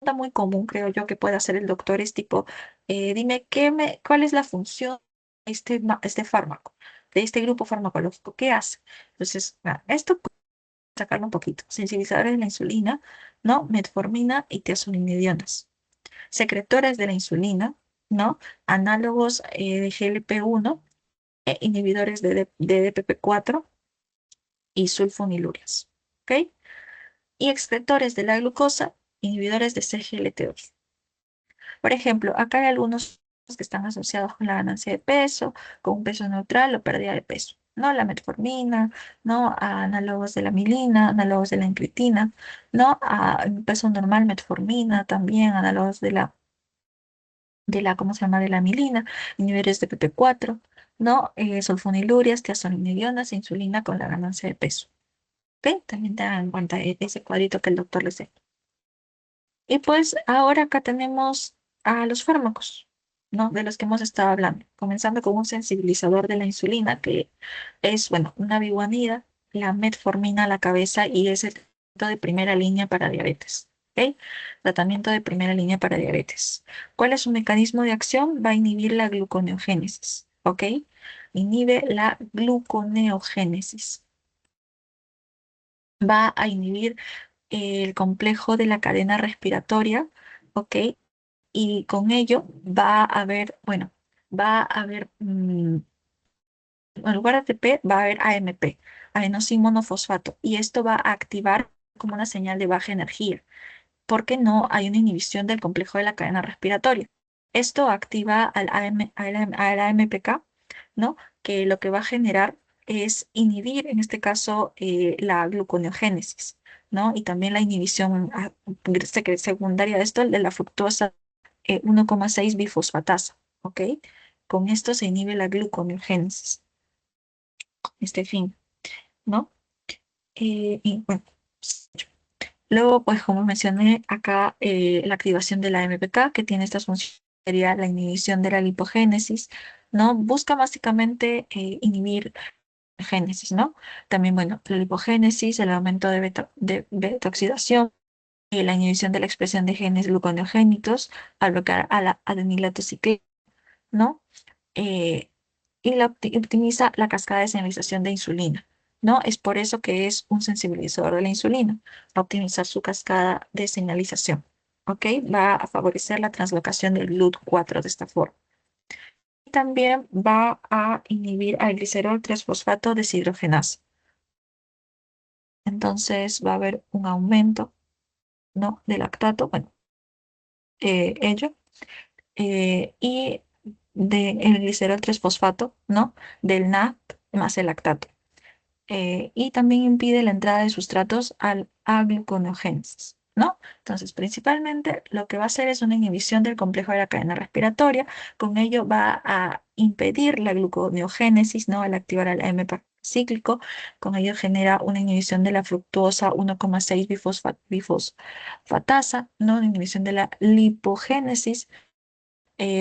A: pregunta muy común, creo yo, que puede hacer el doctor es tipo, dime, ¿cuál es la función de este fármaco, de este grupo farmacológico? ¿Qué hace? Entonces, esto puede sacarlo un poquito. Sensibilizadores de la insulina, ¿no? Metformina y tiazolinidionas. Secretores de la insulina, ¿no? Análogos de GLP-1, inhibidores de DPP4 y sulfonilurias, ¿ok? Y excretores de la glucosa, inhibidores de CGLT2. Por ejemplo, acá hay algunos que están asociados con la ganancia de peso, con un peso neutral o pérdida de peso, ¿no? La metformina, ¿no? A análogos de la milina, análogos de la incretina, ¿no? A peso normal, metformina, también análogos ¿cómo se llama? De la milina, inhibidores de PP4, ¿no? Sulfonilurias, tiazolidinedionas e insulina con la ganancia de peso. ¿Ok? También tengan en cuenta ese cuadrito que el doctor les dé. Y pues ahora acá tenemos a los fármacos, ¿no? De los que hemos estado hablando, comenzando con un sensibilizador de la insulina, que es, bueno, una biguanida, la metformina a la cabeza y es el tratamiento de primera línea para diabetes. ¿Ok? Tratamiento de primera línea para diabetes. ¿Cuál es su mecanismo de acción? Va a inhibir la gluconeogénesis. ¿Ok? Inhibe la gluconeogénesis. Va a inhibir el complejo de la cadena respiratoria, ¿ok? Y con ello va a haber, bueno, va a haber, en lugar de ATP, va a haber AMP, adenosín monofosfato, y esto va a activar como una señal de baja energía, porque no hay una inhibición del complejo de la cadena respiratoria. Esto activa al AMPK, ¿no? Que lo que va a generar es inhibir, en este caso, la gluconeogénesis, ¿no? Y también la inhibición secundaria de esto, el de la fructosa 1,6 bifosfatasa, ¿ok? Con esto se inhibe la gluconeogénesis, este fin, ¿no? Y bueno, luego, pues como mencioné acá, la activación de la MPK, que tiene estas funciones, sería la inhibición de la lipogénesis, ¿no? Busca básicamente inhibir la génesis, ¿no? También, bueno, la lipogénesis, el aumento de beta oxidación, la inhibición de la expresión de genes gluconeogénicos al bloquear a la adenilatociclina, ¿no? eh, y optimiza la cascada de señalización de insulina, ¿no? Es por eso que es un sensibilizador de la insulina, va a optimizar su cascada de señalización, ¿ok? Va a favorecer la translocación del GLUT4 de esta forma. Y también va a inhibir al glicerol 3-fosfato deshidrogenasa. Entonces va a haber un aumento, ¿no? De lactato, bueno, ello, y del glicerol 3-fosfato, ¿no? Del NAT más el lactato. Y también impide la entrada de sustratos a gluconeogénesis, ¿no? Entonces, principalmente lo que va a hacer es una inhibición del complejo de la cadena respiratoria. Con ello va a impedir la gluconeogénesis, ¿no? Al activar el AMP cíclico, con ello genera una inhibición de la fructuosa 1,6 bifosfatasa, ¿no? Una inhibición de la lipogénesis,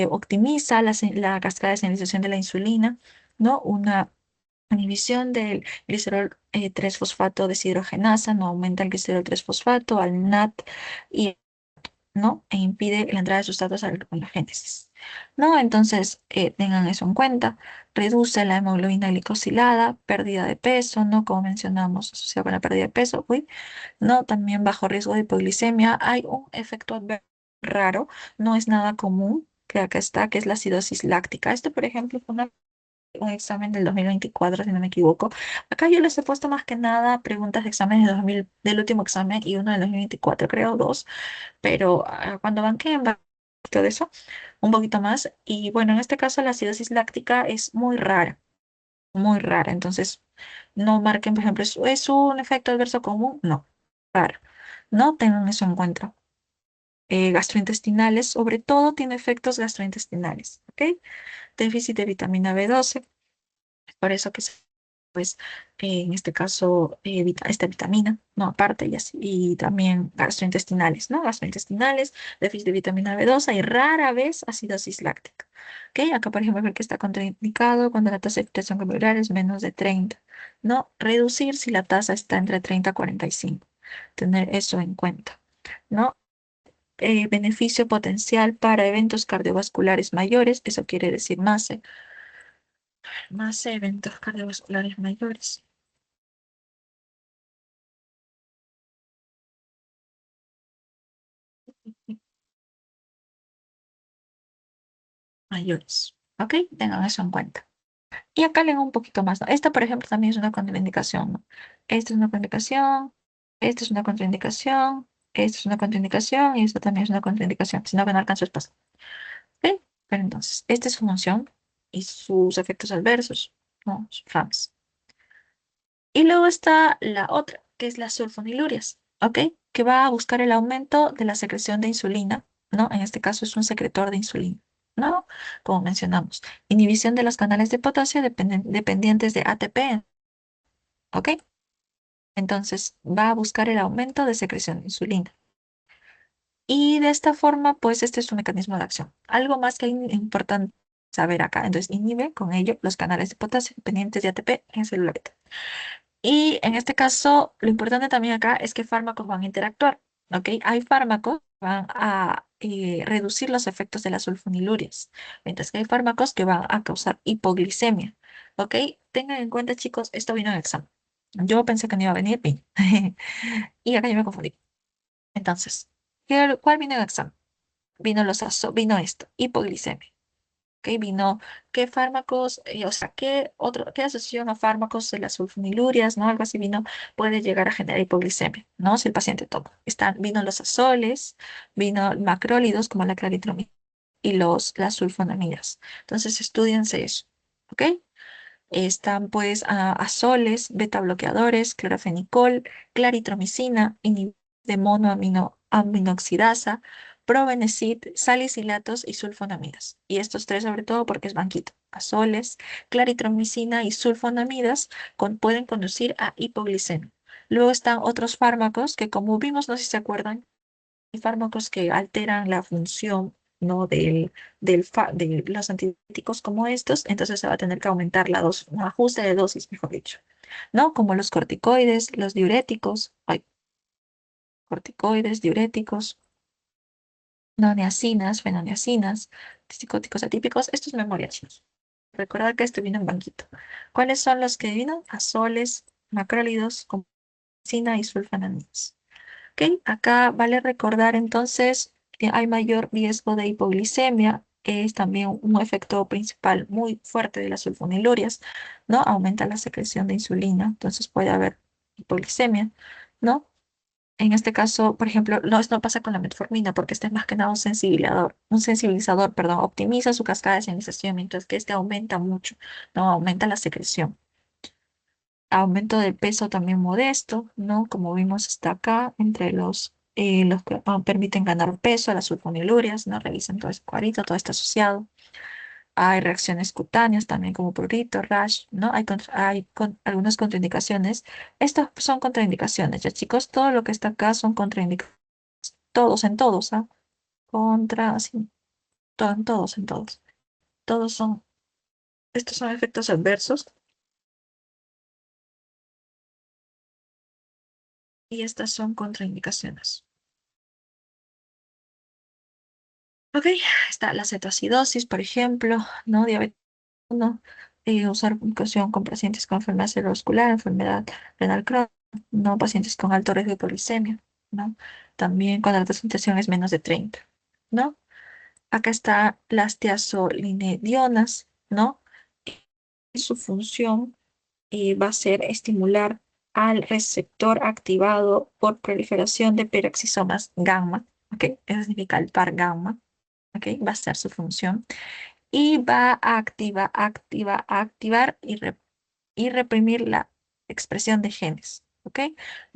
A: optimiza la cascada de señalización de la insulina, ¿no? Una inhibición del glicerol 3-fosfato deshidrogenasa, no aumenta el glicerol 3-fosfato, al NAT, y, ¿no? E impide la entrada de sustratos a la génesis. ¿No? Entonces, tengan eso en cuenta. Reduce la hemoglobina glicosilada, pérdida de peso, ¿no? Como mencionamos, asociado con la pérdida de peso, uy, ¿no? También bajo riesgo de hipoglicemia. Hay un efecto adverso raro, no es nada común, que acá está, que es la acidosis láctica. Esto, por ejemplo, fue una un examen del 2024 si no me equivoco. Acá yo les he puesto más que nada preguntas de exámenes de 2000 del último examen y uno del 2024 creo, dos, pero cuando banqueen va todo eso, un poquito más. Y bueno, en este caso la acidosis láctica es muy rara. Entonces, no marquen, por ejemplo, ¿es un efecto adverso común? No, raro. No tengan eso en cuenta. Gastrointestinales, sobre todo tiene efectos gastrointestinales, ¿ok? Déficit de vitamina B12, por eso que pues en este caso esta vitamina, no aparte y así, y también gastrointestinales, ¿no? Gastrointestinales, déficit de vitamina B12 y rara vez acidosis láctica. ¿Ok? Acá, por ejemplo, el que está contraindicado cuando la tasa de filtración glomerular es menos de 30, ¿no? Reducir si la tasa está entre 30 y 45. Tener eso en cuenta, ¿no? Beneficio potencial para eventos cardiovasculares mayores, eso quiere decir más eventos cardiovasculares mayores. Mayores. ¿Ok? Tengan eso en cuenta. Y acá leen un poquito más, ¿no? Esta, por ejemplo, también es una contraindicación, ¿no? Esta es una contraindicación, esta es una contraindicación, esta es una contraindicación y esta también es una contraindicación, sino que no alcanzo espacio. ¿Ok? Pero entonces, esta es su función y sus efectos adversos, ¿no? Sus RAMs. Y luego está la otra, que es las sulfonilurias, ¿ok? Que va a buscar el aumento de la secreción de insulina, ¿no? En este caso es un secretor de insulina, ¿no? Como mencionamos, inhibición de los canales de potasio dependientes de ATP, ¿ok? Entonces va a buscar el aumento de secreción de insulina. Y de esta forma, pues este es un mecanismo de acción. Algo más que es importante saber acá. Entonces inhibe con ello los canales de potasio dependientes de ATP en célula beta. Y en este caso, lo importante también acá es que fármacos van a interactuar, ¿ok? Hay fármacos que van a reducir los efectos de las sulfonilurias, mientras que hay fármacos que van a causar hipoglicemia, ¿ok? Tengan en cuenta, chicos, esto vino en el examen. Yo pensé que no iba a venir, vino. Y acá yo me confundí. Entonces, ¿cuál vino en el examen? Vino esto, hipoglicemia. ¿Ok? Vino, ¿qué fármacos, o sea, qué asociación a fármacos de las sulfonilurias, ¿no? Algo así vino, puede llegar a generar hipoglicemia, ¿no? Si el paciente toma. Vino los azoles, vino macrólidos como la claritromina y las sulfonamidas. Entonces, estudiense eso, ¿ok? Están pues azoles, beta bloqueadores, clorafenicol, claritromicina, inhibidores de monoaminoxidasa, probenecid, salicilatos y sulfonamidas. Y estos tres sobre todo porque es banquito. Azoles, claritromicina y sulfonamidas pueden conducir a hipoglicemia. Luego están otros fármacos que como vimos, no sé si se acuerdan, hay fármacos que alteran la función, ¿no? De los antibióticos como estos, entonces se va a tener que aumentar la dosis, un ajuste de dosis, mejor dicho, ¿no? Como los corticoides, los diuréticos, hay corticoides, diuréticos, no niacinas, fenoniacinas, psicóticos atípicos, esto es memoria, chicos. Recordar que esto viene en banquito. ¿Cuáles son los que vienen? Azoles, macrólidos, como y sulfonamidas. Ok, acá vale recordar entonces que hay mayor riesgo de hipoglicemia, que es también un efecto principal muy fuerte de las sulfonilurias, ¿no? Aumenta la secreción de insulina, entonces puede haber hipoglicemia, ¿no? En este caso, por ejemplo, no, esto no pasa con la metformina porque este es más que nada un sensibilizador, perdón, optimiza su cascada de señalización, mientras que este aumenta mucho, ¿no? Aumenta la secreción. Aumento del peso también modesto, ¿no? Como vimos hasta acá, entre los que permiten ganar peso, las sulfonilurias, ¿no? Revisan todo ese cuadrito, todo está asociado. Hay reacciones cutáneas también como prurito, rash, ¿no? Algunas contraindicaciones. Estas son contraindicaciones, ya chicos, todo lo que está acá son contraindicaciones. Todos, en todos, ¿ah? Sí, en todos, en todos. Todos son, estos son efectos adversos y estas son contraindicaciones. Ok, está la cetoacidosis, por ejemplo, ¿no? Diabetes 1, usar medicación con pacientes con enfermedad cerebrovascular, enfermedad renal crónica, ¿no? Pacientes con alto riesgo de hipoglicemia, ¿no? También cuando la concentración es menos de 30, ¿no? Acá está las tiazolinedionas, ¿no? su función va a ser estimular al receptor activado por proliferación de peroxisomas gamma, ¿ok? Eso significa el par gamma, ¿ok? Va a ser su función. Y va a activar y reprimir la expresión de genes, ¿ok?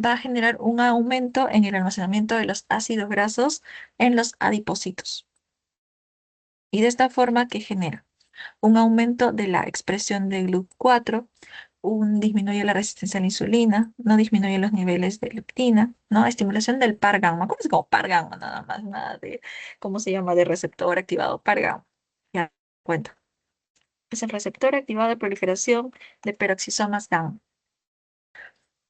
A: Va a generar un aumento en el almacenamiento de los ácidos grasos en los adipocitos. Y de esta forma, ¿qué genera? Un aumento de la expresión de GLUT4, disminuye la resistencia a la insulina, no disminuye los niveles de leptina, ¿no? Estimulación del par gamma. ¿Cómo es como par gamma? Nada más, nada de, ¿cómo se llama? De receptor activado par gamma. Ya, cuenta. Es el receptor activado de proliferación de peroxisomas gamma.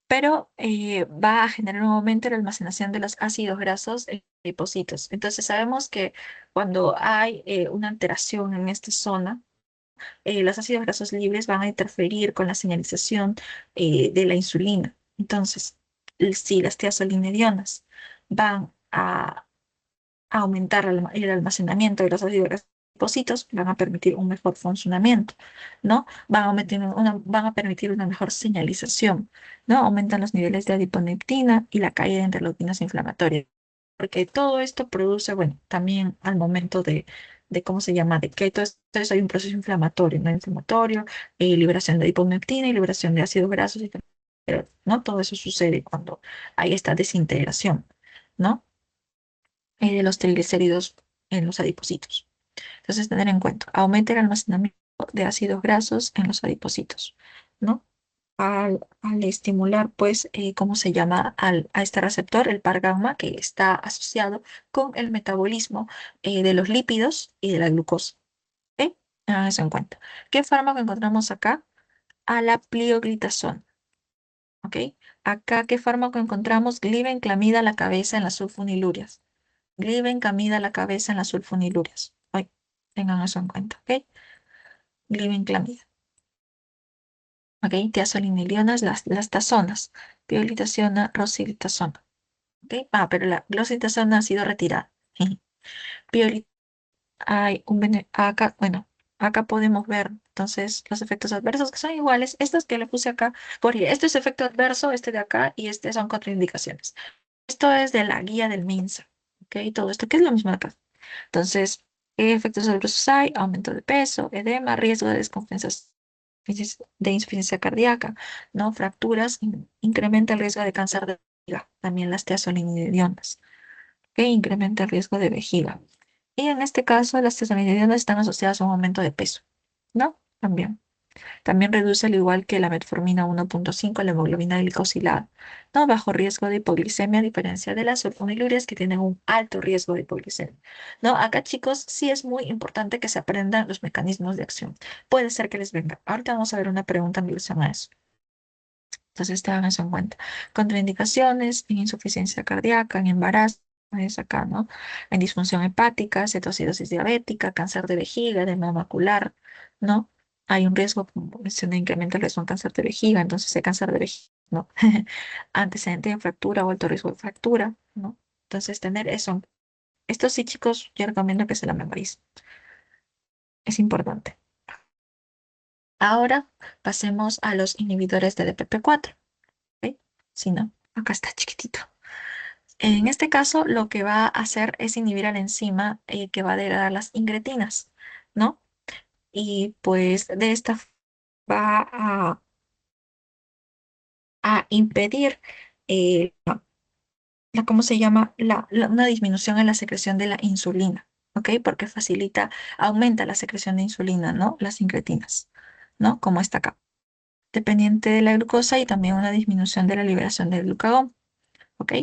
A: Pero va a generar un aumento en la almacenación de los ácidos grasos en lipocitos. Entonces sabemos que cuando hay una alteración en esta zona, los ácidos grasos libres van a interferir con la señalización de la insulina. Entonces, si las tiazolinidionas van a aumentar el almacenamiento de los ácidos grasos en lipocitos, van a permitir un mejor funcionamiento, ¿no? Van a permitir una mejor señalización, ¿no? Aumentan los niveles de adiponectina y la caída de interleuquinas inflamatorias. Porque todo esto produce, bueno, también al momento de ¿cómo se llama? De que entonces hay un proceso inflamatorio, ¿no? Inflamatorio, liberación de adiponectina y liberación de ácidos grasos, ¿no? Todo eso sucede cuando hay esta desintegración, ¿no? De los triglicéridos en los adipocitos. Entonces, tener en cuenta, aumenta el almacenamiento de ácidos grasos en los adipocitos, ¿no? Al estimular, pues, ¿cómo se llama? A este receptor, el par gamma, que está asociado con el metabolismo de los lípidos y de la glucosa. ¿Ok? Hagan eso en cuenta. ¿Qué fármaco encontramos acá? A la plioglitazona. ¿Ok? Acá, ¿qué fármaco encontramos? Glibenclamida a la cabeza en las sulfonilurias. Glibenclamida a la cabeza en las sulfonilurias. Ay, tengan eso en cuenta, ¿ok? Glibenclamida. ¿Ok? Tiazolinilionas, las tazonas. Piolitazona, rositazona. ¿Ok? Ah, pero la glositazona ha sido retirada. Pioli- hay acá, bueno, acá podemos ver entonces los efectos adversos que son iguales. Estos que le puse acá, porque este es efecto adverso, este de acá, y este son contraindicaciones. Esto es de la guía del MINSA. ¿Ok? Todo esto que es lo mismo de acá. Entonces, ¿qué efectos adversos hay? Aumento de peso, edema, riesgo de descompensación, de insuficiencia cardíaca, ¿no? Fracturas, incrementa el riesgo de cáncer de vejiga, también las tiazolidinonas, que incrementa el riesgo de vejiga. Y en este caso, las tiazolidinonas están asociadas a un aumento de peso, ¿no? También. También reduce, al igual que la metformina 1.5, la hemoglobina glicosilada, ¿no? Bajo riesgo de hipoglicemia, a diferencia de las sulfonilurias que tienen un alto riesgo de hipoglicemia, ¿no? Acá, chicos, sí es muy importante que se aprendan los mecanismos de acción. Puede ser que les venga. Ahorita vamos a ver una pregunta en relación a eso. Entonces, tengan eso en cuenta. Contraindicaciones en insuficiencia cardíaca, en embarazo, es acá, ¿no? En disfunción hepática, cetocidosis diabética, cáncer de vejiga, edema macular, ¿no? Hay un riesgo, como mencioné, incrementa el riesgo de cáncer de vejiga, entonces el cáncer de vejiga, ¿no? Antecedente de fractura o alto riesgo de fractura, ¿no? Entonces, tener eso. Esto sí, chicos, yo recomiendo que se la memoricen. Es importante. Ahora pasemos a los inhibidores de DPP4. ¿Ok? Si no, acá está chiquitito. En este caso, lo que va a hacer es inhibir a la enzima que va a degradar las ingredinas, ¿no? Y pues de esta va a impedir eh, ¿cómo se llama? Una disminución en la secreción de la insulina, ¿ok? Porque aumenta la secreción de insulina, ¿no? Las incretinas, ¿no? Como está acá. Dependiente de la glucosa y también una disminución de la liberación del glucagón, ¿ok?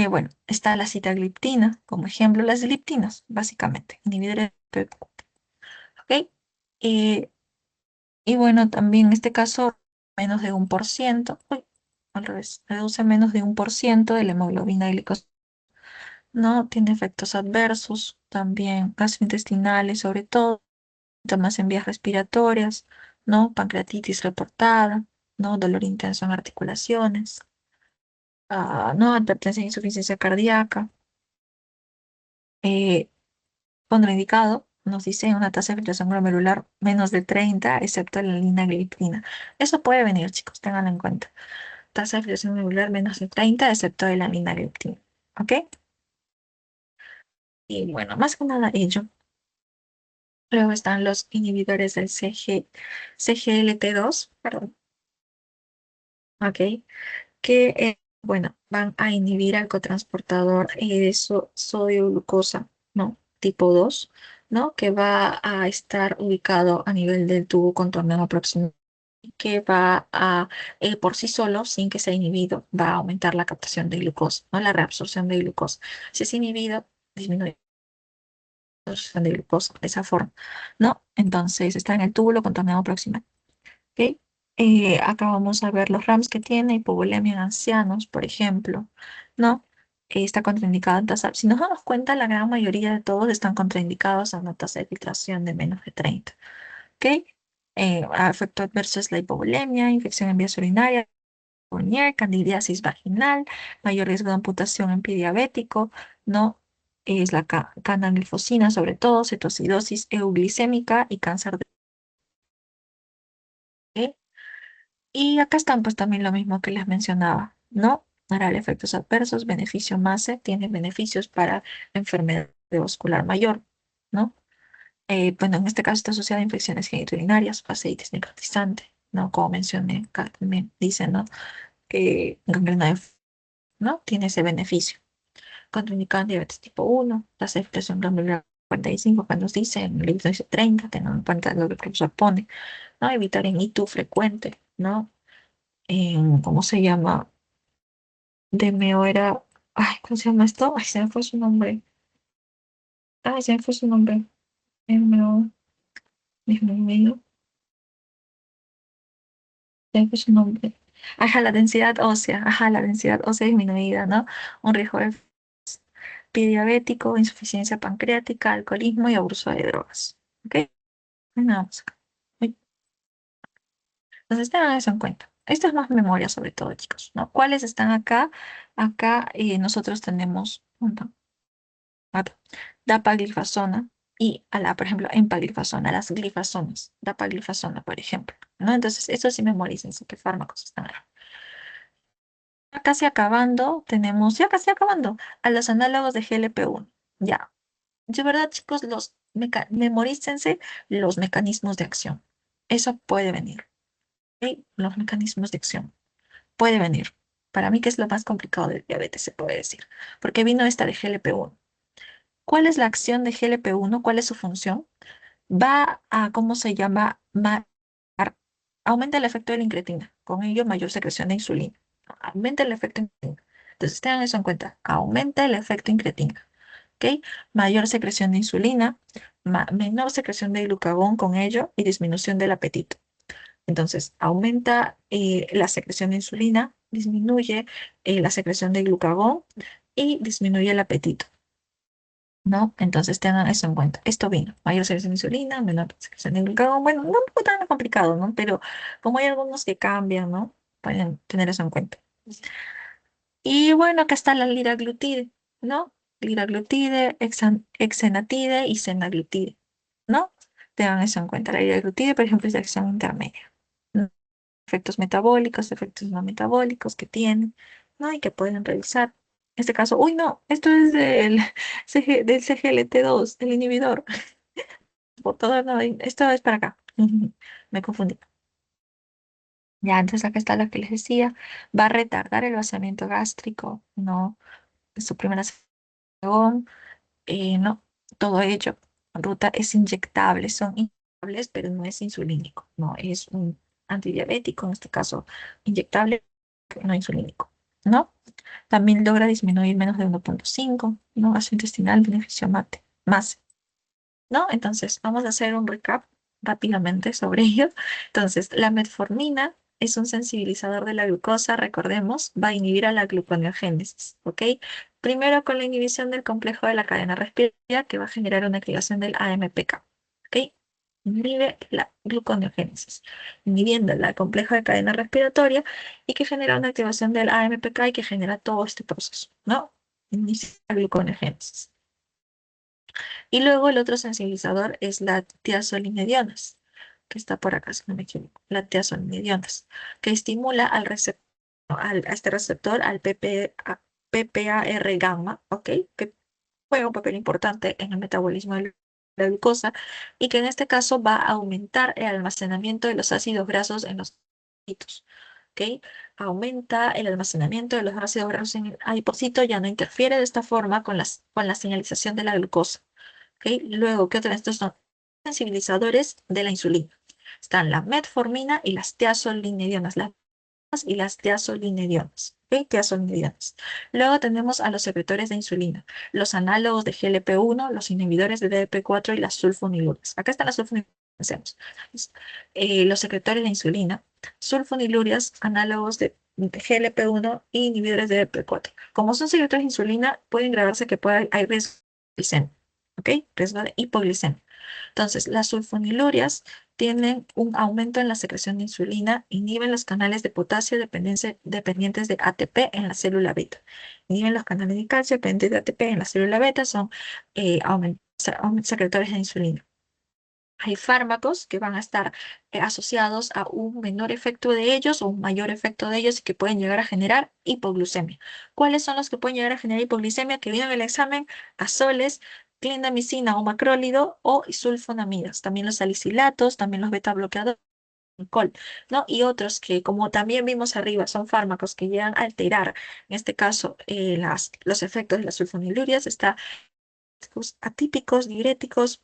A: Bueno, está la sitagliptina, como ejemplo, las gliptinas, básicamente, inhibidores de PPP, ¿ok? Eh, y bueno, también en este caso, menos de 1%, uy, al revés, reduce menos de 1% de la hemoglobina glicosada. No tiene efectos adversos, también gastrointestinales, sobre todo, síntomas en vías respiratorias, ¿no? Pancreatitis reportada, ¿no? Dolor intenso en articulaciones, ¿no? Advertencia de insuficiencia cardíaca, eh, contraindicado. nos dice una tasa de filtración glomerular menos de 30, excepto la linagliptina. Eso puede venir, chicos, ténganlo en cuenta. Tasa de filtración glomerular menos de 30, excepto de la linagliptina. ¿Ok? Y bueno, más que nada ello. Luego están los inhibidores del CGLT2, perdón, ¿ok? Que, bueno, van a inhibir al cotransportador de sodio glucosa, ¿no? Tipo 2, ¿no? Que va a estar ubicado a nivel del tubo contornado próximo, que va a, por sí solo, sin que sea inhibido, va a aumentar la captación de glucosa, ¿no? La reabsorción de glucosa. Si es inhibido, disminuye la absorción de glucosa de esa forma, ¿no? Entonces está en el túbulo contornado proximal. ¿Ok? Acá vamos a ver los RAMs que tiene, hipovolemia en ancianos, por ejemplo, ¿no? Está contraindicado en tasa. Si nos damos cuenta, la gran mayoría de todos están contraindicados a una tasa de filtración de menos de 30. ¿Ok? Efecto adverso es la hipovolemia, infección en vías urinarias, Fournier, candidiasis vaginal, mayor riesgo de amputación en pie diabético, ¿no? Es la canaglifosina, sobre todo, cetocidosis euglicémica y cáncer de. Y acá están pues también lo mismo que les mencionaba, ¿no? Hará efectos adversos, beneficio MASE, tiene beneficios para enfermedad vascular mayor, ¿no? Bueno, en este caso está asociada a infecciones genitourinarias, fasciitis necrotizante, ¿no? Como mencioné, acá también dice, ¿no? Que gangrena ¿no? Tiene ese beneficio. Contraindicado en diabetes tipo 1, tasa de filtración glomerular 45, acá nos dice, en el libro dice 30, teniendo en cuenta lo que el profesor pone, ¿no? Evitar en ITU frecuente, ¿no? ¿Cómo se llama? De Meo era, ay, ¿cómo se llama esto? Ay, se me fue su nombre. Ay, se me fue su nombre. Meo, disminuido, se me fue su nombre. Ajá, la densidad ósea, ajá, la densidad ósea disminuida, ¿no? Un riesgo de pie diabético, insuficiencia pancreática, alcoholismo y abuso de drogas. ¿Ok? Nada más acá. Uy. Entonces tengan eso en cuenta. Esto es más memoria sobre todo, chicos, ¿no? ¿Cuáles están acá? Acá nosotros tenemos Ata- dapagliflozina y por ejemplo, empagliflozina, las glifazonas, dapagliflozina, por ejemplo, ¿no? Entonces, eso sí memorícense qué fármacos están ahí. Ya casi acabando, tenemos, ya casi acabando, a los análogos de GLP-1. Ya, de verdad, chicos, memorícense los mecanismos de acción. Eso puede venir, ¿ok? Los mecanismos de acción. Puede venir. Para mí, que es lo más complicado del diabetes, se puede decir. Porque vino esta de GLP-1. ¿Cuál es la acción de GLP-1? ¿Cuál es su función? Va a, ¿cómo se llama? Aumenta el efecto de la incretina, con ello mayor secreción de insulina. Aumenta el efecto incretina. Entonces tengan eso en cuenta, aumenta el efecto incretina, ¿ok? Mayor secreción de insulina, menor secreción de glucagón con ello y disminución del apetito. Entonces, aumenta la secreción de insulina, disminuye la secreción de glucagón y disminuye el apetito. ¿No? Entonces tengan eso en cuenta. Esto vino, mayor secreción de insulina, menor secreción de glucagón. Bueno, no fue tan complicado, ¿no? Pero como hay algunos que cambian, ¿no? Pueden tener eso en cuenta. Y bueno, acá está la liraglutide, ¿no? Liraglutide, exenatide y senaglutide, ¿no? Tengan eso en cuenta. La liraglutide, por ejemplo, es de acción intermedia, ¿no? Efectos metabólicos, efectos no metabólicos que tienen, ¿no? Y que pueden revisar. En este caso, uy, no, esto es del, del CGLT2, el inhibidor. Por todo, no, esto es para acá. Me confundí. Ya, entonces acá está lo que les decía. Va a retardar el vaciamiento gástrico, ¿no? Suprimir la secreción, no, todo ello. Ruta es inyectable, son inyectables, pero no es insulínico, no, es un antidiabético, en este caso inyectable, no insulínico, ¿no? También logra disminuir menos de 1,5, ¿no? Gasto intestinal, beneficio más, ¿no? Entonces, vamos a hacer un recap rápidamente sobre ello. Entonces, la metformina es un sensibilizador de la glucosa, recordemos, va a inhibir a la gluconeogénesis, ¿ok? Primero con la inhibición del complejo de la cadena respiratoria que va a generar una activación del AMPK, ¿ok? Inhibe la gluconeogénesis, inhibiendo el complejo de cadena respiratoria y que genera una activación del AMPK y que genera todo este proceso, ¿no? Inicia la gluconeogénesis. Y luego el otro sensibilizador es la tiazolinedionas, que está por acá, si no me equivoco, la tiazolinedionas, que estimula a este receptor, al PPAR gamma, ¿ok? Que juega un papel importante en el metabolismo de la glucosa y que en este caso va a aumentar el almacenamiento de los ácidos grasos en los adipocitos. ¿Ok? Aumenta el almacenamiento de los ácidos grasos en el adipocito, ya no interfiere de esta forma con la señalización de la glucosa. ¿Ok? Luego, ¿qué otros? Estos son sensibilizadores de la insulina. Están la metformina y las tiazolinidionas, y las tiazolinidionas. ¿Ok? Tiazolinidionas. Luego tenemos a los secretores de insulina, los análogos de GLP-1, los inhibidores de DP4 y las sulfonilureas. Acá están las sulfonilureas. Pensemos. Los secretores de insulina, sulfonilureas, análogos de GLP-1 y inhibidores de DP4. Como son secretores de insulina, pueden grabarse que hay riesgo de glicemia. ¿Ok? Riesgo de hipoglicemia. Entonces, las sulfonilurias tienen un aumento en la secreción de insulina, inhiben los canales de potasio dependientes de ATP en la célula beta. Inhiben los canales de calcio dependientes de ATP en la célula beta, son secretores de insulina. Hay fármacos que van a estar asociados a un menor efecto de ellos o un mayor efecto de ellos y que pueden llegar a generar hipoglucemia. ¿Cuáles son los que pueden llegar a generar hipoglucemia? Que vienen en el examen: azoles, clindamicina o macrólido o sulfonamidas. También los salicilatos, también los beta bloqueadores, alcohol, ¿no? Y otros que, como también vimos arriba, son fármacos que llegan a alterar, en este caso, los efectos de las sulfonilurias. Está atípicos, diuréticos,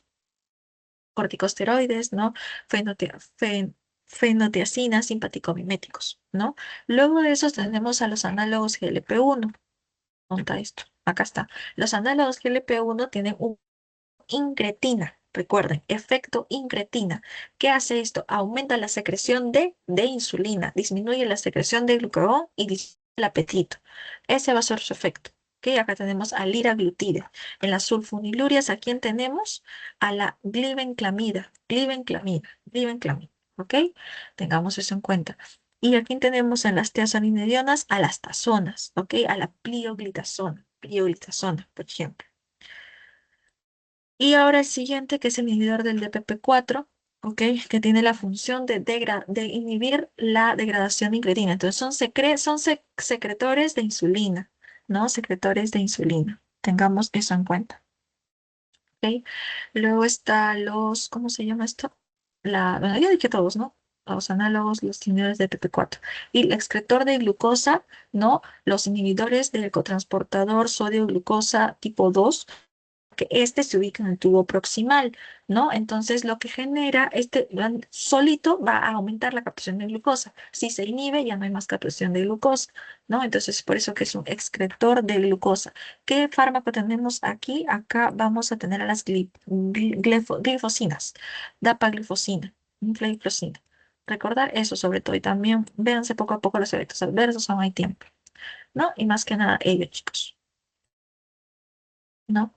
A: corticosteroides, ¿no? Fenotiacinas, simpaticomiméticos, ¿no? Luego de esos tenemos a los análogos GLP-1. Monta esto. Acá está. Los análogos GLP-1 tienen un incretina. Recuerden, efecto incretina. ¿Qué hace esto? Aumenta la secreción de insulina, disminuye la secreción de glucagón y disminuye el apetito. Ese va a ser su efecto. ¿Ok? Acá tenemos al liraglutide. En las sulfonilurias, ¿a quién tenemos? A la glibenclamida. ¿Ok? Tengamos eso en cuenta. Y aquí tenemos en las tiazolinidionas a las tazonas, ¿ok? A la plioglitazona, por ejemplo. Y ahora el siguiente, que es el inhibidor del DPP4, ¿ok? Que tiene la función de inhibir la degradación de incretina. Entonces son secretores de insulina, ¿no? Secretores de insulina. Tengamos eso en cuenta, ¿ok? Luego está ¿cómo se llama esto? Bueno, ya dije todos, ¿no? Los análogos, los inhibidores de DPP4. Y el excretor de glucosa, ¿no? Los inhibidores del cotransportador sodio-glucosa tipo 2, que este se ubica en el tubo proximal, ¿no? Entonces, lo que genera solito va a aumentar la captación de glucosa. Si se inhibe, ya no hay más captación de glucosa, ¿no? Entonces, por eso que es un excretor de glucosa. ¿Qué fármaco tenemos aquí? Acá vamos a tener a las glifosinas, dapaglifosina, glifosina. Recordar eso sobre todo y también véanse poco a poco los efectos adversos, aún hay tiempo, ¿no? Y más que nada ellos, chicos, ¿no?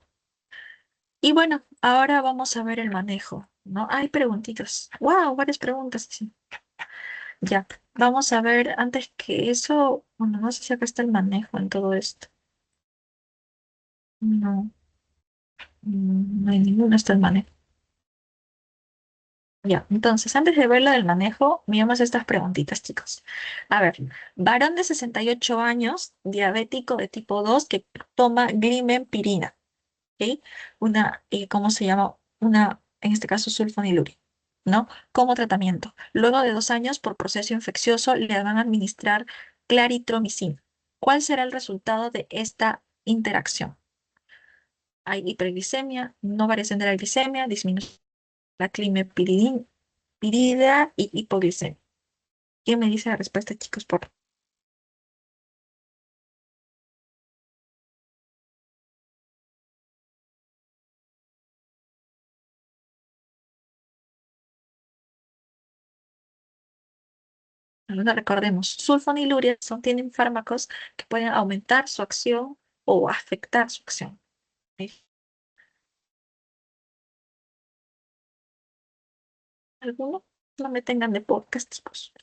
A: Y bueno, ahora vamos a ver el manejo, ¿no? Hay preguntitas. ¡Wow! Varias preguntas. Sí. Ya, vamos a ver antes que eso. Bueno, no sé si acá está el manejo en todo esto. No, no hay ninguno está el manejo. Ya, entonces, antes de ver lo del manejo, miramos estas preguntitas, chicos. A ver, varón de 68 años, diabético de tipo 2 que toma glimepirina. ¿Ok? ¿Cómo se llama? En este caso, sulfoniluria, ¿no? Como tratamiento. Luego de 2 años, por proceso infeccioso, le van a administrar claritromicina. ¿Cuál será el resultado de esta interacción? Hay hiperglicemia, no variación de la glicemia, disminución de la climepirida y hipoglicemia. ¿Quién me dice la respuesta, chicos? Por favor, recordemos, sulfoniluria tienen fármacos que pueden aumentar su acción o afectar su acción. ¿Ok? ¿Alguno? No me tengan de podcast, chicos.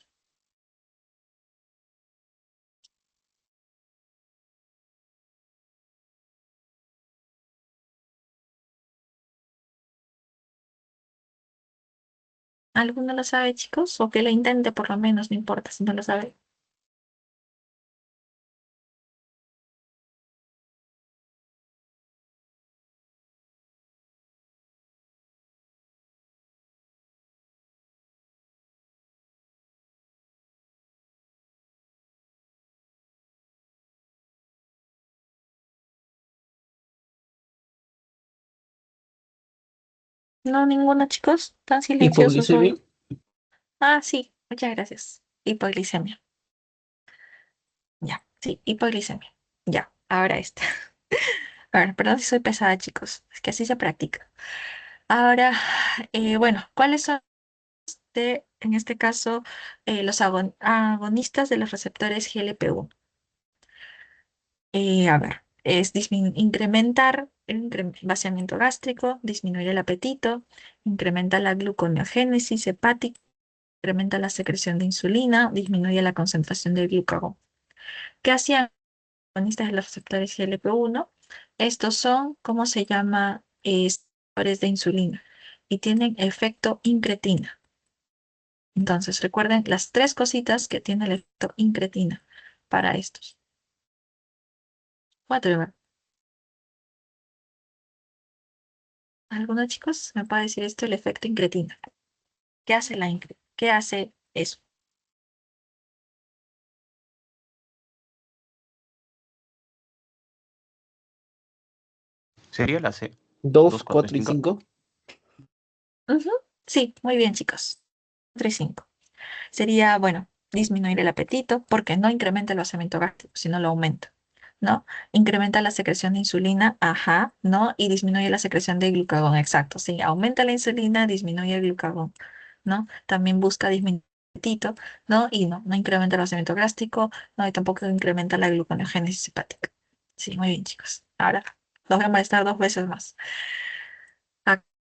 A: ¿Alguno lo sabe, chicos? O que lo intente por lo menos, no importa si no lo sabe. No, ninguno, chicos. Tan silenciosos
B: Hipoglicemia.
A: hoy. Ah, sí, muchas gracias. Hipoglicemia. Ya, sí, hipoglicemia. Ya, ahora esta. A ver, perdón si soy pesada, chicos. Es que así se practica. Ahora, bueno, ¿cuáles son en este caso, los agonistas de los receptores GLP-1? A ver, es incrementar el vaciamiento gástrico, disminuir el apetito, incrementa la gluconeogénesis hepática, incrementa la secreción de insulina, disminuye la concentración del glucagón. ¿Qué hacían los agonistas de los receptores GLP-1? Estos son, ¿cómo se llama? Receptores de insulina y tienen efecto incretina. Entonces, recuerden las tres cositas que tiene el efecto incretina para estos. Cuatro. ¿Algunos chicos me puede decir esto, el efecto incretina? ¿Qué hace la incre? ¿Qué hace eso?
C: Sería la C,
B: 2,
C: 2, 4 y
B: 4 y
C: 5.
B: 5.
A: Ujú. Sí, muy bien, chicos. 3 y 5. Sería, bueno, disminuir el apetito porque no incrementa el vaciamiento gástrico, sino lo aumenta, ¿no? Incrementa la secreción de insulina, ajá, ¿no? Y disminuye la secreción de glucagón, exacto, sí, aumenta la insulina, disminuye el glucagón, ¿no? También busca disminuir el apetito, ¿no? Y no incrementa el vaciamiento gástrico, ¿no? Y tampoco incrementa la gluconeogénesis hepática. Sí, muy bien, chicos. Ahora, los voy a molestar dos veces más.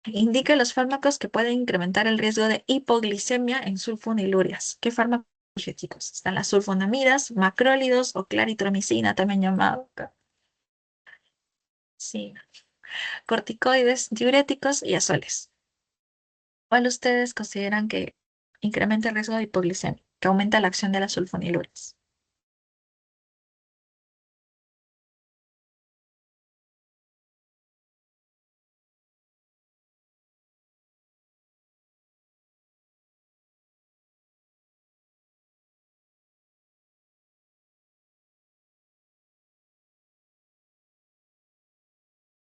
A: Indique los fármacos que pueden incrementar el riesgo de hipoglicemia en sulfonilurias. ¿Qué fármacos dije, chicos? Están las sulfonamidas, macrólidos o claritromicina, también llamado. Sí, corticoides, diuréticos y azoles. ¿Cuál ustedes consideran que incrementa el riesgo de hipoglicemia, que aumenta la acción de las sulfonilurias?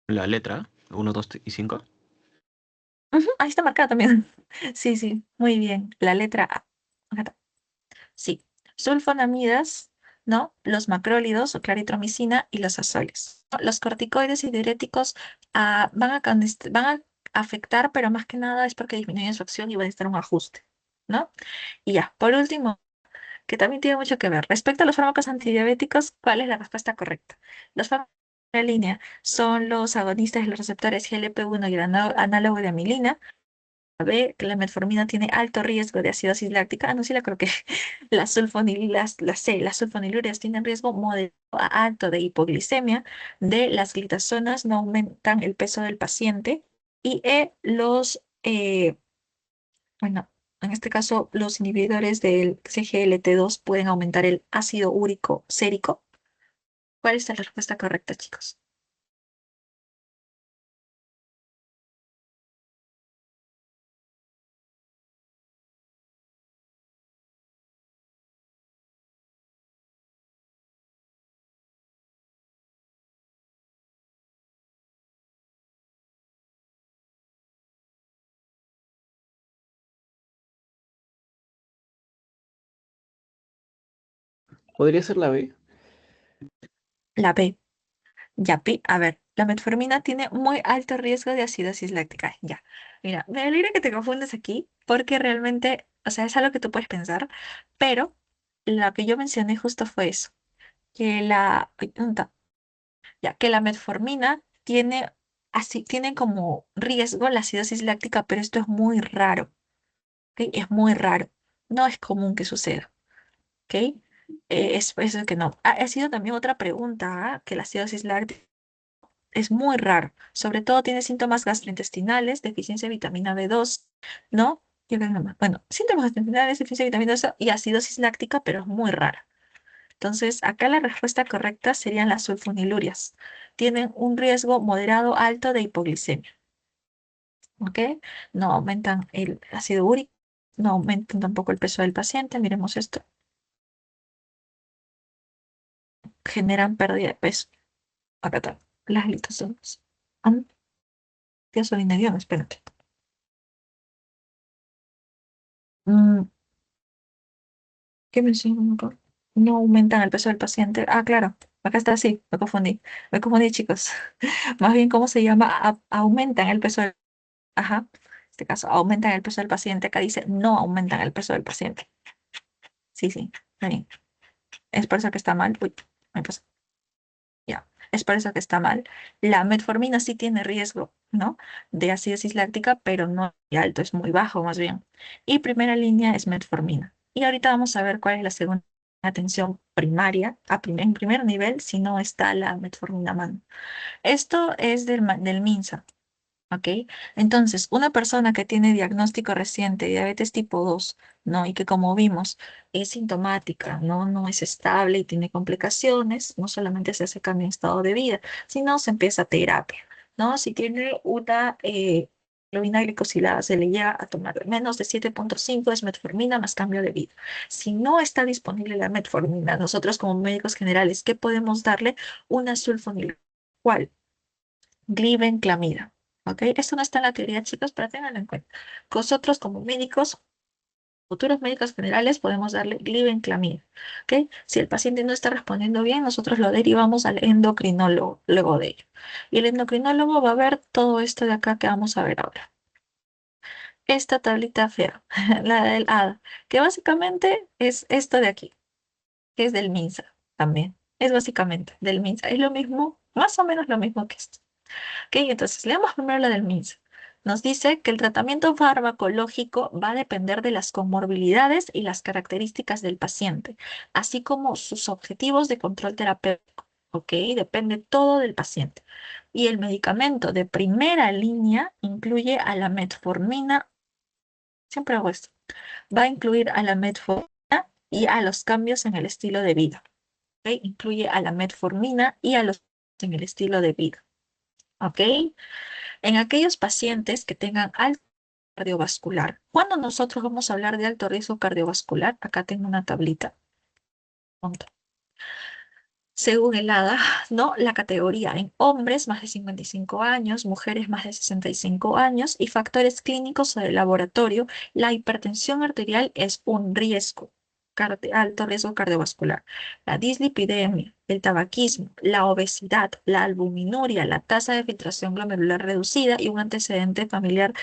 C: La letra 1, 2 y 5.
A: Ujú, ahí está marcada también. Sí, sí, muy bien. La letra A. Acá está. Sí, sulfonamidas, ¿no? Los macrólidos o claritromicina y los azoles. Los corticoides y diuréticos van a afectar, pero más que nada es porque disminuyen su acción y va a necesitar un ajuste, ¿no? Y ya, por último, que también tiene mucho que ver. Respecto a los fármacos antidiabéticos, ¿cuál es la respuesta correcta? Los fármacos de la línea son los agonistas de los receptores GLP-1 y el análogo de amilina. B, que la metformina tiene alto riesgo de acidosis láctica. Ah, no, sí la creo que las C, las sulfonilureas tienen riesgo moderado a alto de hipoglicemia. D, las glitazonas no aumentan el peso del paciente. Y E, bueno, en este caso, los inhibidores del CGLT2 pueden aumentar el ácido úrico sérico. ¿Cuál es la respuesta correcta, chicos?
B: ¿Podría ser la B?
A: La B. Yapi, a ver, la metformina tiene muy alto riesgo de acidosis láctica. Ya, mira, me alegra que te confundas aquí porque realmente, o sea, es algo que tú puedes pensar, pero lo que yo mencioné justo fue eso, que ay, ¿dónde está? Ya, que la metformina tiene, así, tiene como riesgo la acidosis láctica, pero esto es muy raro, ¿ok? Es muy raro, no es común que suceda, ¿ok? Es por eso que no. Ha sido también otra pregunta, ¿ah? Que la acidosis láctica es muy raro. Sobre todo tiene síntomas gastrointestinales, deficiencia de vitamina B2, ¿no? Bueno, síntomas gastrointestinales, deficiencia de vitamina D y acidosis láctica, pero es muy rara. Entonces, acá la respuesta correcta serían las sulfonilurias. Tienen un riesgo moderado alto de hipoglicemia. ¿Ok? No aumentan el ácido úrico, no aumentan tampoco el peso del paciente. Miremos esto. Generan pérdida de peso. Acá está. Las glitazonas. Antiazolinediona, espérate. Mm, ¿Qué menciono acá? No aumentan el peso del paciente. Ah, claro. Acá está así. Me confundí. Me confundí, chicos. Más bien, ¿cómo se llama? Aumentan el peso del... Ajá. En este caso, aumentan el peso del paciente. Acá dice, no aumentan el peso del paciente. Sí, sí. Está bien. Es por eso que está mal. Uy, me pasó. Ya, es por eso que está mal. La metformina sí tiene riesgo, ¿no? De acidosis láctica, pero no es muy alto, es muy bajo más bien. Y primera línea es metformina. Y ahorita vamos a ver cuál es la segunda atención primaria, en primer nivel, si no está la metformina a mano. Esto es del MINSA. ¿Ok? Entonces, una persona que tiene diagnóstico reciente de diabetes tipo 2, ¿no? Y que como vimos es sintomática, ¿no? No es estable y tiene complicaciones, no solamente se hace cambio en estado de vida, sino se empieza terapia, ¿no? Si tiene una hemoglobina glicosilada, se le llega a tomar menos de 7,5 es metformina más cambio de vida. Si no está disponible la metformina, nosotros como médicos generales, ¿qué podemos darle? Una sulfonilina. ¿Cuál? Glibenclamida. ¿Ok? Esto no está en la teoría, chicos, pero ténganlo en cuenta. Nosotros como médicos, futuros médicos generales, podemos darle glibenclamida. ¿Ok? Si el paciente no está respondiendo bien, nosotros lo derivamos al endocrinólogo luego de ello. Y el endocrinólogo va a ver todo esto de acá que vamos a ver ahora. Esta tablita fea, la del ADA, que básicamente es esto de aquí, que es del MINSA también. Es básicamente del MINSA. Es lo mismo, más o menos lo mismo que esto. Ok, entonces leemos primero la del MINSA. Nos dice que el tratamiento farmacológico va a depender de las comorbilidades y las características del paciente, así como sus objetivos de control terapéutico. Ok, depende todo del paciente. Y el medicamento de primera línea incluye a la metformina, siempre hago esto, va a incluir a la metformina y a los cambios en el estilo de vida. Ok, incluye a la metformina y a los cambios en el estilo de vida. ¿Ok? En aquellos pacientes que tengan alto cardiovascular. ¿Cuándo nosotros vamos a hablar de alto riesgo cardiovascular? Acá tengo una tablita. Punto. Según el ADA, ¿no? La categoría en hombres más de 55 años, mujeres más de 65 años y factores clínicos o de laboratorio, la hipertensión arterial es un riesgo, alto riesgo cardiovascular. La dislipidemia, el tabaquismo, la obesidad, la albuminuria, la tasa de filtración glomerular reducida y un antecedente familiar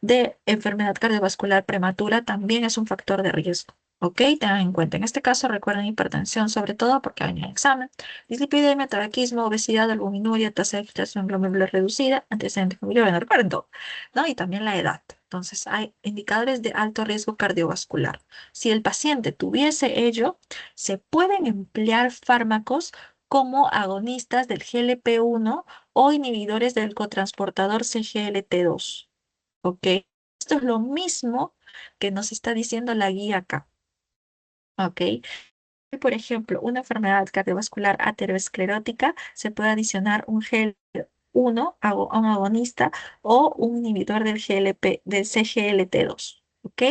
A: de enfermedad cardiovascular prematura también es un factor de riesgo. ¿Ok? Tengan en cuenta. En este caso, recuerden hipertensión, sobre todo porque hay un examen. Dislipidemia, tabaquismo, obesidad, albuminuria, tasa de filtración glomerular reducida, antecedentes familiares, bueno, recuerden todo, ¿no? Y también la edad. Entonces, hay indicadores de alto riesgo cardiovascular. Si el paciente tuviese ello, se pueden emplear fármacos como agonistas del GLP-1 o inhibidores del cotransportador CGLT2. ¿Ok? Esto es lo mismo que nos está diciendo la guía acá. ¿Ok? Por ejemplo, una enfermedad cardiovascular aterosclerótica se puede adicionar un GL1 a un agonista o un inhibidor del del CGLT2. ¿Ok?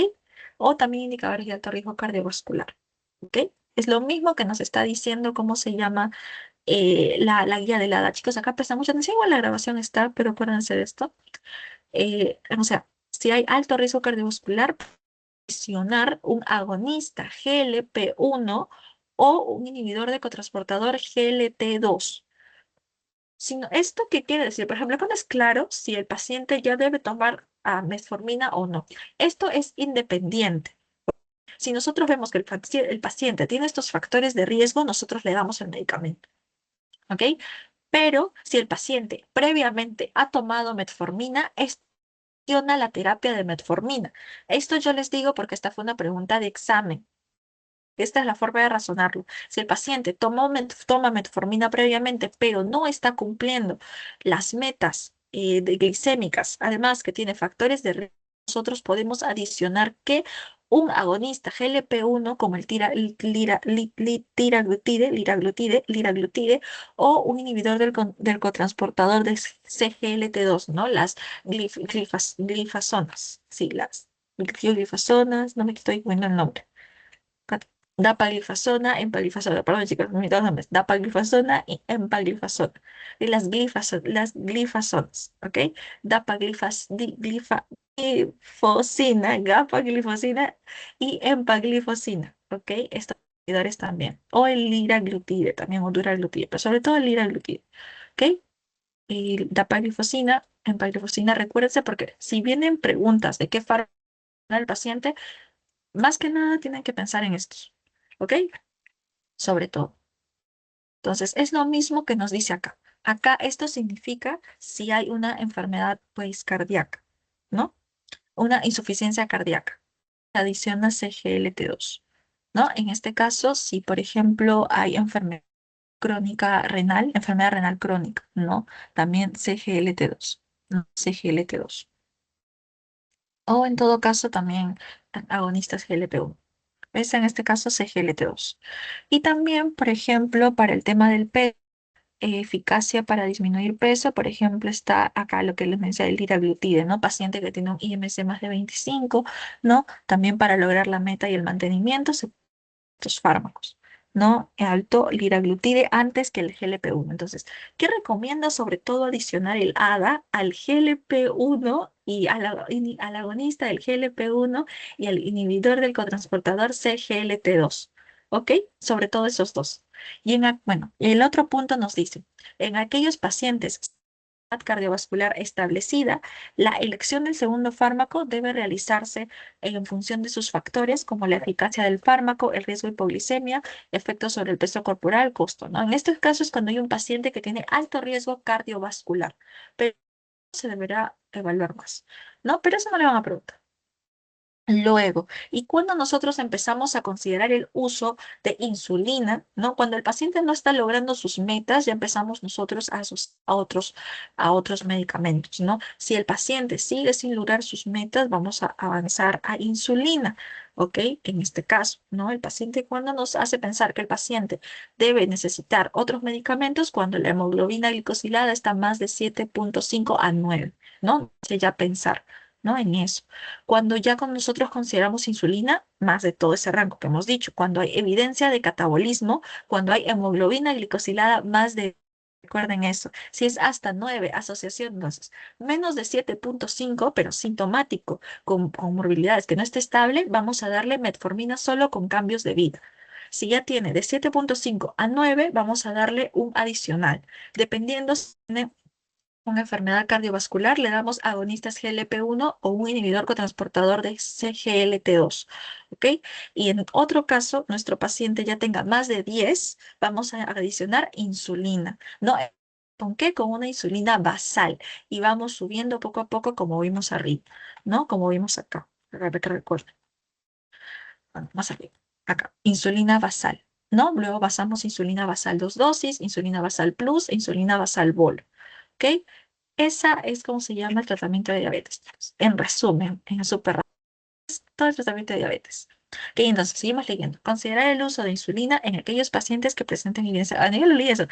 A: O también indicadores de alto riesgo cardiovascular. ¿Ok? Es lo mismo que nos está diciendo cómo se llama la guía de la edad. Chicos, acá presta mucha atención, igual la grabación está, pero acuérdense de esto. O sea, si hay alto riesgo cardiovascular, adicionar un agonista GLP-1 o un inhibidor de cotransportador GLT2. ¿Esto qué quiere decir? Por ejemplo, acá no es claro si el paciente ya debe tomar metformina o no. Esto es independiente. Si nosotros vemos que el paciente tiene estos factores de riesgo, nosotros le damos el medicamento. ¿Ok? Pero si el paciente previamente ha tomado metformina, funciona la terapia de metformina. Esto yo les digo porque esta fue una pregunta de examen. Esta es la forma de razonarlo. Si el paciente toma metformina previamente, pero no está cumpliendo las metas glicémicas, además que tiene factores de riesgo, nosotros podemos adicionar que un agonista GLP-1 como el liraglutide o un inhibidor del cotransportador de CGLT2, ¿no? Las glifazonas, sí, las glifazonas, no me estoy poniendo el nombre. Dapaglifazona, empaglifazona, perdón chicos, me dos nombres, dapaglifazona y empaglifazona. Y las glifazonas, ¿ok? Glifosina, gapaglifosina y empaglifosina, ¿ok? Estos inhibidores también. O el liraglutide también, o duraglutide, pero sobre todo el liraglutide, ¿ok? Y dapaglifosina, empaglifosina, recuérdense porque si vienen preguntas de qué fármaco el paciente, más que nada tienen que pensar en estos, ¿ok? Sobre todo. Entonces, es lo mismo que nos dice acá. Acá esto significa si hay una enfermedad, pues, cardíaca, ¿no? Una insuficiencia cardíaca. Adiciona CGLT2, ¿no? En este caso, si, por ejemplo, hay enfermedad crónica renal, enfermedad renal crónica, ¿no? También CGLT2, ¿no? CGLT2. O en todo caso, también agonistas GLP-1. Es en este caso CGLT2. Y también, por ejemplo, para el tema del peso, eficacia para disminuir peso, por ejemplo, está acá lo que les mencioné, el liraglutide, ¿no? Paciente que tiene un IMC más de 25, ¿no? También para lograr la meta y el mantenimiento, estos fármacos, ¿no? Alto liraglutide antes que el GLP-1. Entonces, ¿qué recomienda sobre todo adicionar el ADA al GLP-1 y al agonista del GLP-1 y al inhibidor del cotransportador CGLT2? ¿Ok? Sobre todo esos dos. Y bueno, el otro punto nos dice, en aquellos pacientes cardiovascular establecida, la elección del segundo fármaco debe realizarse en función de sus factores, como la eficacia del fármaco, el riesgo de hipoglicemia, efectos sobre el peso corporal, costo, ¿no? En estos casos, cuando hay un paciente que tiene alto riesgo cardiovascular, pero se deberá evaluar más, ¿no? Pero eso no le van a preguntar. Luego, y cuando nosotros empezamos a considerar el uso de insulina, ¿no? Cuando el paciente no está logrando sus metas, ya empezamos nosotros a otros medicamentos, ¿no? Si el paciente sigue sin lograr sus metas, vamos a avanzar a insulina, ¿ok? En este caso, ¿no? El paciente cuando nos hace pensar que el paciente debe necesitar otros medicamentos cuando la hemoglobina glicosilada está más de 7,5 a 9, ¿no? Ya pensar, ¿no? En eso. Cuando ya con nosotros consideramos insulina, más de todo ese rango que hemos dicho, cuando hay evidencia de catabolismo, cuando hay hemoglobina glicosilada, más de, recuerden eso, si es hasta 9, asociación, entonces, menos de 7,5, pero sintomático, con morbilidades que no esté estable, vamos a darle metformina solo con cambios de vida. Si ya tiene de 7,5 a 9, vamos a darle un adicional, dependiendo si tiene una enfermedad cardiovascular, le damos agonistas GLP-1 o un inhibidor cotransportador de CGLT2, ¿ok? Y en otro caso, nuestro paciente ya tenga más de 10, vamos a adicionar insulina, ¿no? ¿Con qué? Con una insulina basal. Y vamos subiendo poco a poco como vimos arriba, ¿no? Como vimos acá. A ver que recuerden. Bueno, más arriba. Acá. Insulina basal, ¿no? Luego basamos insulina basal 2 dosis, insulina basal plus, insulina basal bol. ¿Ok? Esa es como se llama el tratamiento de diabetes, chicos. En resumen, en súper rápido, todo el tratamiento de diabetes. Ok, entonces seguimos leyendo. Considerar el uso de insulina en aquellos pacientes que presenten evidencia. Ah, no, yo lo leí eso.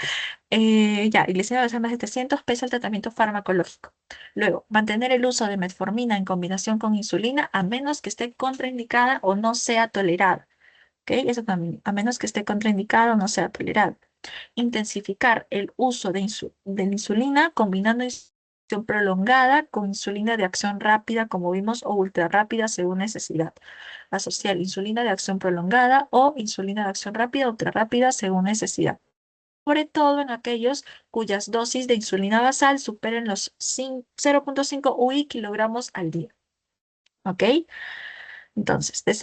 A: Ya, glicemia basal más de 300 pesa el tratamiento farmacológico. Luego, mantener el uso de metformina en combinación con insulina a menos que esté contraindicada o no sea tolerada. Ok, eso también, a menos que esté contraindicada o no sea tolerada. Intensificar el uso de la insulina combinando insuficiencia prolongada con insulina de acción rápida, como vimos, o ultra rápida según necesidad. Asociar insulina de acción prolongada o insulina de acción rápida, ultra rápida según necesidad. Sobre todo en aquellos cuyas dosis de insulina basal superen los 0,5 UI kilogramos al día. ¿Ok? Entonces, de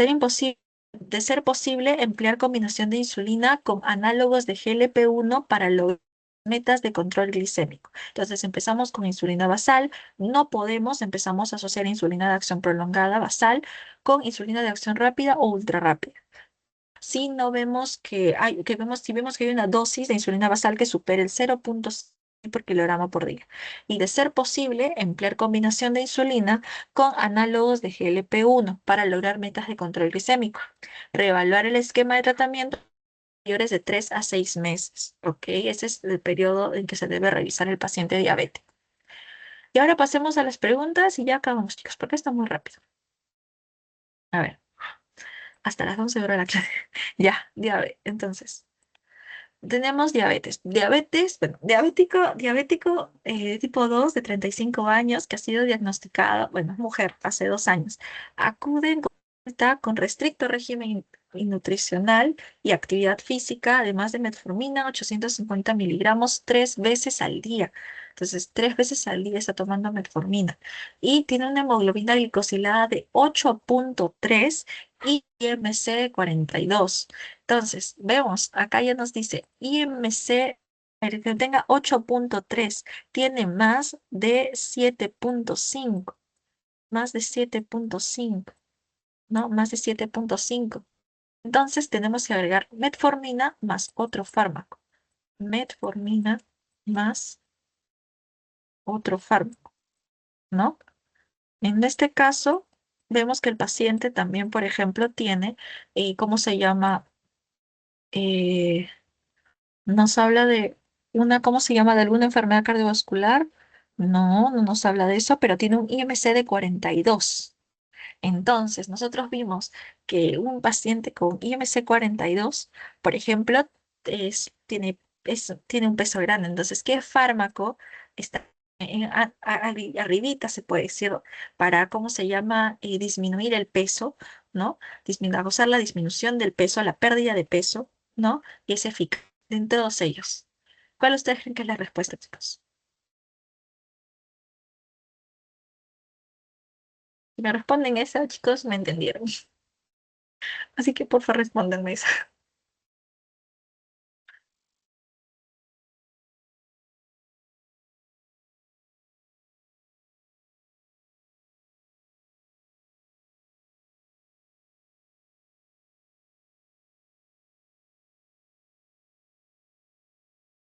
A: ser posible, emplear combinación de insulina con análogos de GLP-1 para lograr metas de control glicémico. Entonces, empezamos con insulina basal, no podemos, empezamos a asociar insulina de acción prolongada basal con insulina de acción rápida o ultra rápida. Si no vemos que hay, si vemos que hay una dosis de insulina basal que supere el 0,5 por kilogramo por día. Y de ser posible, emplear combinación de insulina con análogos de GLP-1 para lograr metas de control glicémico. Reevaluar el esquema de tratamiento mayores de 3 a 6 meses. ¿Ok? Ese es el periodo en que se debe revisar el paciente diabético. Y ahora pasemos a las preguntas y ya acabamos, chicos, porque está muy rápido. A ver, hasta las 11 dura la clase. Ya, diabetes. Entonces, tenemos diabetes. Diabetes, bueno, diabético tipo 2 de 35 años que ha sido diagnosticado, bueno, es mujer, hace 2 años. Acude en consulta con restricto régimen nutricional y actividad física, además de metformina, 850 miligramos 3 veces al día. Entonces, 3 veces al día está tomando metformina. Y tiene una hemoglobina glicosilada de 8,3 y IMC de 42. Entonces, vemos, acá ya nos dice IMC, el que tenga 8,3 tiene más de 7,5, ¿no? Más de 7,5. Entonces, tenemos que agregar metformina más otro fármaco. Metformina más otro fármaco, ¿no? En este caso, vemos que el paciente también, por ejemplo, tiene, ¿cómo se llama? Eh, Nos habla de ¿cómo se llama? ¿De alguna enfermedad cardiovascular? No, no nos habla de eso, pero tiene un IMC de 42. Entonces, nosotros vimos que un paciente con IMC 42, por ejemplo, tiene un peso grande. Entonces, ¿qué fármaco está arribita, se puede decir, para, ¿cómo se llama? Disminuir el peso, ¿no? Causar la disminución del peso, la pérdida de peso, ¿no? Y es eficaz en todos ellos. ¿Cuál ustedes creen que es la respuesta, chicos? Si me responden esa, chicos, me entendieron. Así que por favor respóndanme esa.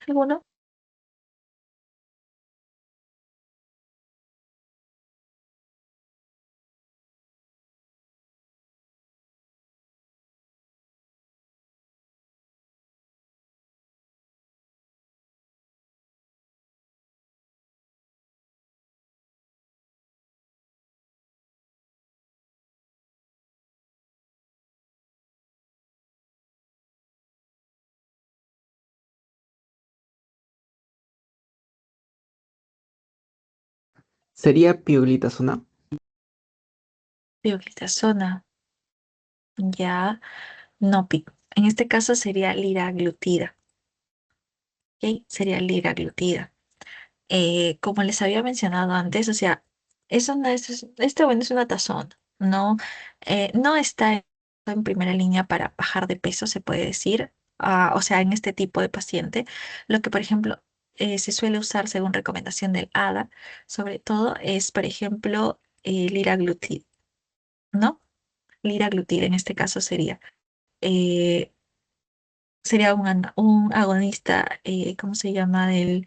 A: ¿Alguno?
B: ¿Sería pioglitazona?
A: Pioglitazona. Ya. No, en este caso sería liraglutida. ¿Ok? Sería liraglutida. Como les había mencionado antes, o sea, eso no bueno, es una tazón, no, no está en primera línea para bajar de peso, se puede decir, o sea, en este tipo de paciente, lo que, por ejemplo, se suele usar según recomendación del ADA, sobre todo es, por ejemplo, liraglutid, ¿no? Liraglutid en este caso eh, sería un agonista, ¿cómo se llama? Del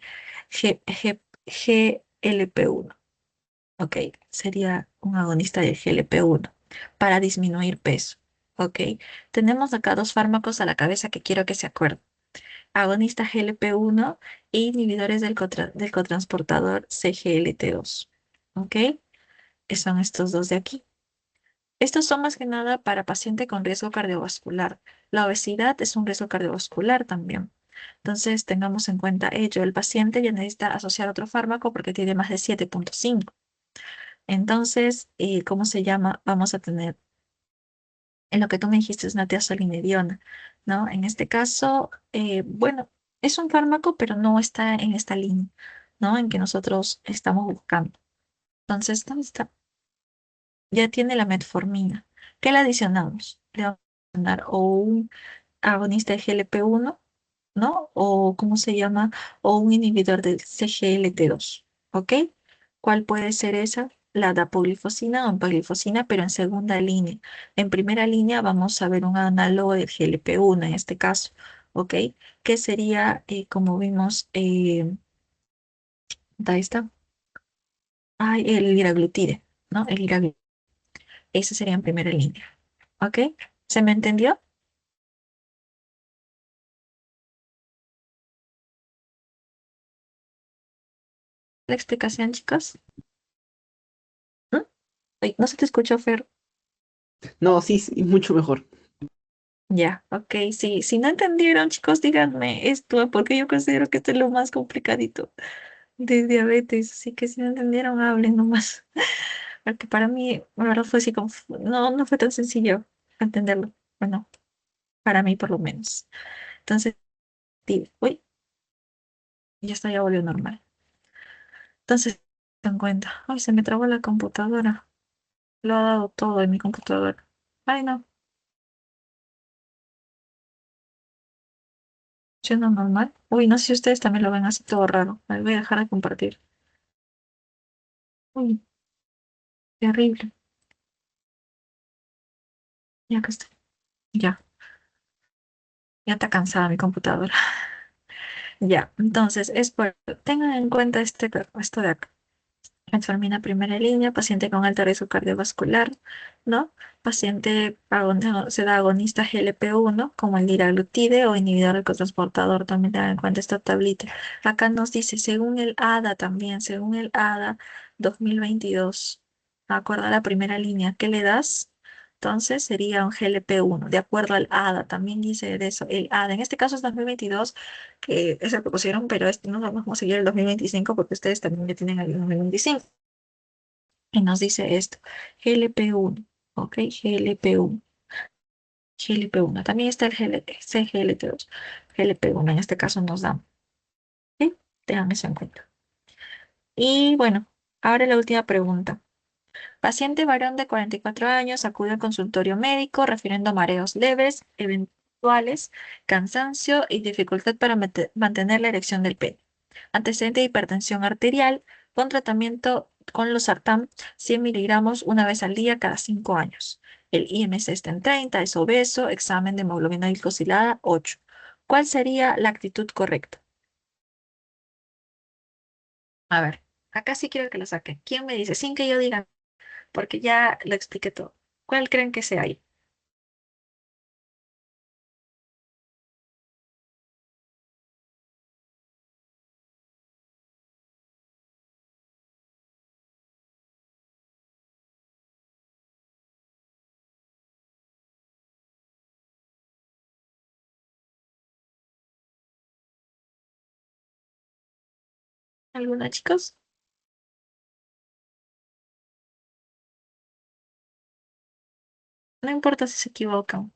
A: GLP-1. Ok, sería un agonista del GLP-1 para disminuir peso. Ok, tenemos acá dos fármacos a la cabeza que quiero que se acuerden. Agonista GLP-1 e inhibidores del cotransportador CGLT2. Ok, que son estos dos de aquí. Estos son más que nada para paciente con riesgo cardiovascular. La obesidad es un riesgo cardiovascular también. Entonces, tengamos en cuenta ello. El paciente ya necesita asociar otro fármaco porque tiene más de 7,5. Entonces, ¿cómo se llama? Vamos a tener, en lo que tú me dijiste, es una tiazolidinediona, ¿no? En este caso, bueno, es un fármaco, pero no está en esta línea, ¿no? En que nosotros estamos buscando. Entonces, ¿dónde está? Ya tiene la metformina. ¿Qué le adicionamos? Le vamos a dar o un agonista de GLP-1, ¿no? O, ¿cómo se llama? O un inhibidor del CGLT2, ¿ok? ¿Cuál puede ser esa? La dapaglifosina o empaglifosina, pero en segunda línea. En primera línea vamos a ver un análogo del GLP-1 en este caso, ¿ok? Que sería, como vimos, Ahí está. Ay, el liraglutide, ¿no? El liraglutide. Ese sería en primera línea. ¿Ok? ¿Se me entendió la explicación, chicos? ¿Mm? Ay, no se te escuchó, Fer.
B: No, sí, sí, mucho mejor.
A: Ya, ok, sí. Si no entendieron, chicos, díganme esto, porque yo considero que esto es lo más complicadito de diabetes. Así que si no entendieron, hablen nomás. Porque para mí, la verdad, fue así como, no, no fue tan sencillo entenderlo. Bueno, para mí por lo menos. Entonces, uy, ya está, ya volvió normal. Entonces, ten cuenta. Ay, se me trabó la computadora. Lo ha dado todo en mi computadora. Ay, no, yendo normal. Uy, no sé si ustedes también lo ven así todo raro. Me voy a dejar de compartir. Uy, terrible. Ya que estoy. Ya, ya está cansada mi computadora. Ya, entonces, tengan en cuenta esto de acá. Enfermina primera línea, paciente con alto riesgo cardiovascular, ¿no? Paciente se da agonista GLP-1 como el liraglutide o inhibidor del cotransportador, también tengan en cuenta esta tablita. Acá nos dice, según el ADA también, según el ADA 2022, de acuerdo a la primera línea, ¿qué le das? Entonces sería un GLP-1, de acuerdo al ADA, también dice de eso, el ADA, en este caso es 2022, que es el que pusieron, pero no vamos a seguir el 2025 porque ustedes también ya tienen el 2025. Y nos dice esto, GLP-1, ¿ok? GLP-1, GLP-1. También está el CGLT2, GLP-1, en este caso nos dan, ¿sí? Tengan eso en cuenta. Y bueno, ahora la última pregunta. Paciente varón de 44 años acude al consultorio médico refiriendo mareos leves, eventuales, cansancio y dificultad para mantener la erección del pene. Antecedente de hipertensión arterial con tratamiento con losartán 100 miligramos una vez al día cada 5 años. El IMC está en 30, es obeso, examen de hemoglobina glicosilada 8. ¿Cuál sería la actitud correcta? A ver, acá sí quiero que lo saquen. ¿Quién me dice? Sin que yo diga, porque ya lo expliqué todo. ¿Cuál creen que sea ahí? ¿Alguna, chicos? No importa si se equivocan.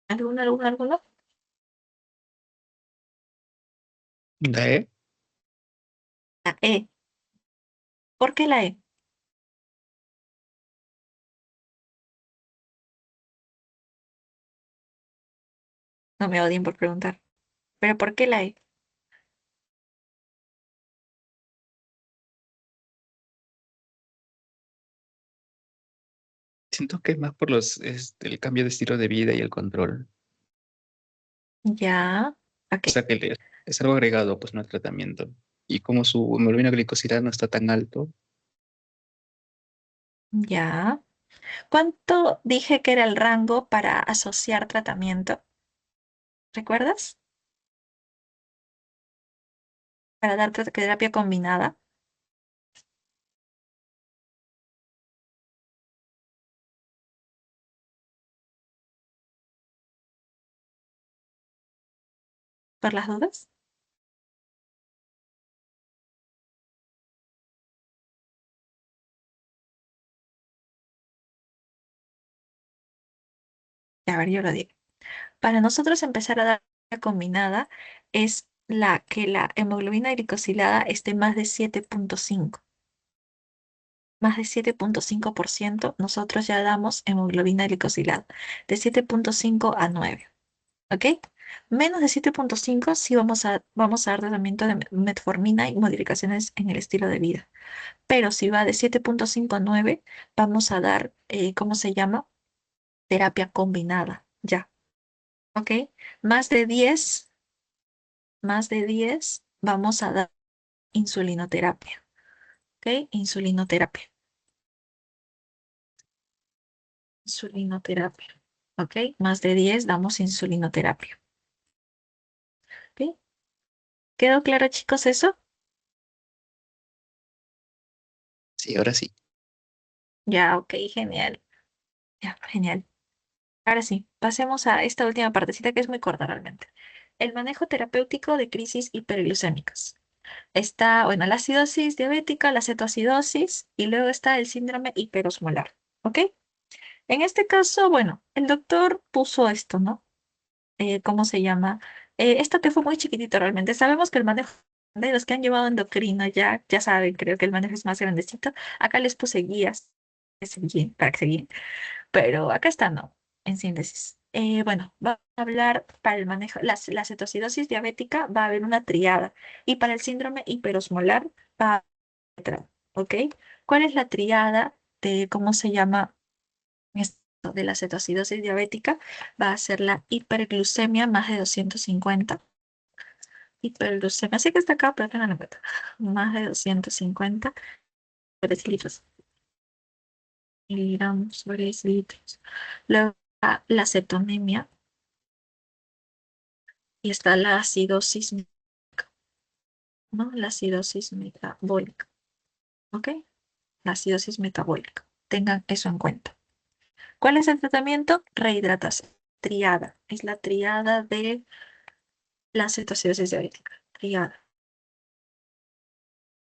A: ¿Alguno?
C: La E.
A: La E. ¿Por qué la E? No me odien por preguntar. ¿Pero por qué la E?
C: Siento que es más por el cambio de estilo de vida y el control.
A: Ya. Ok.
C: O sea que es algo agregado, pues no al tratamiento. Y como su hemoglobina glicosilada no está tan alto,
A: Ya. ¿Cuánto dije que era el rango para asociar tratamiento? ¿Recuerdas? Para dar terapia combinada por las dudas. A ver, yo lo digo. Para nosotros empezar a dar terapia combinada es la hemoglobina glicosilada esté más de 7,5. Más de 7,5%, nosotros ya damos hemoglobina glicosilada. De 7,5 a 9. ¿Ok? Menos de 7.5 sí vamos a dar tratamiento de metformina y modificaciones en el estilo de vida. Pero si va de 7.5 a 9, vamos a dar, ¿cómo se llama? Terapia combinada, ya, ¿ok? Más de 10, más de 10, vamos a dar insulinoterapia, ¿ok? Insulinoterapia, ¿ok? Más de 10 damos insulinoterapia, ¿ok? ¿Quedó claro, chicos, eso?
C: Sí, ahora sí.
A: Ya, ok, genial, ya, genial. Ahora sí, pasemos a esta última partecita que es muy corta realmente. El manejo terapéutico de crisis hiperglucémicas. Está, bueno, la acidosis diabética, la cetoacidosis y luego está el síndrome hiperosmolar, ¿ok? En este caso, bueno, el doctor puso esto, ¿no? ¿Cómo se llama? Esto que fue muy chiquitito realmente. Sabemos que el manejo de los que han llevado endocrino ya saben, creo que el manejo es más grandecito. Acá les puse guías para que se guíen, pero acá está, ¿no? En síntesis. Bueno, va a hablar para el manejo, la cetoacidosis diabética va a haber una triada y para el síndrome hiperosmolar va a haber otra, ¿ok? ¿Cuál es la triada de cómo se llama esto de la cetoacidosis diabética? Va a ser la hiperglucemia más de 250. Hiperglucemia, sí que está acá, pero tengan en cuenta. Más de 250 litros, miligramos sobre litros. Luego la cetonemia y está la acidosis, ¿no? La acidosis metabólica, ¿ok? La acidosis metabólica. Tengan eso en cuenta. ¿Cuál es el tratamiento? Rehidratación. Triada. Es la triada de la cetoacidosis diabética. Triada.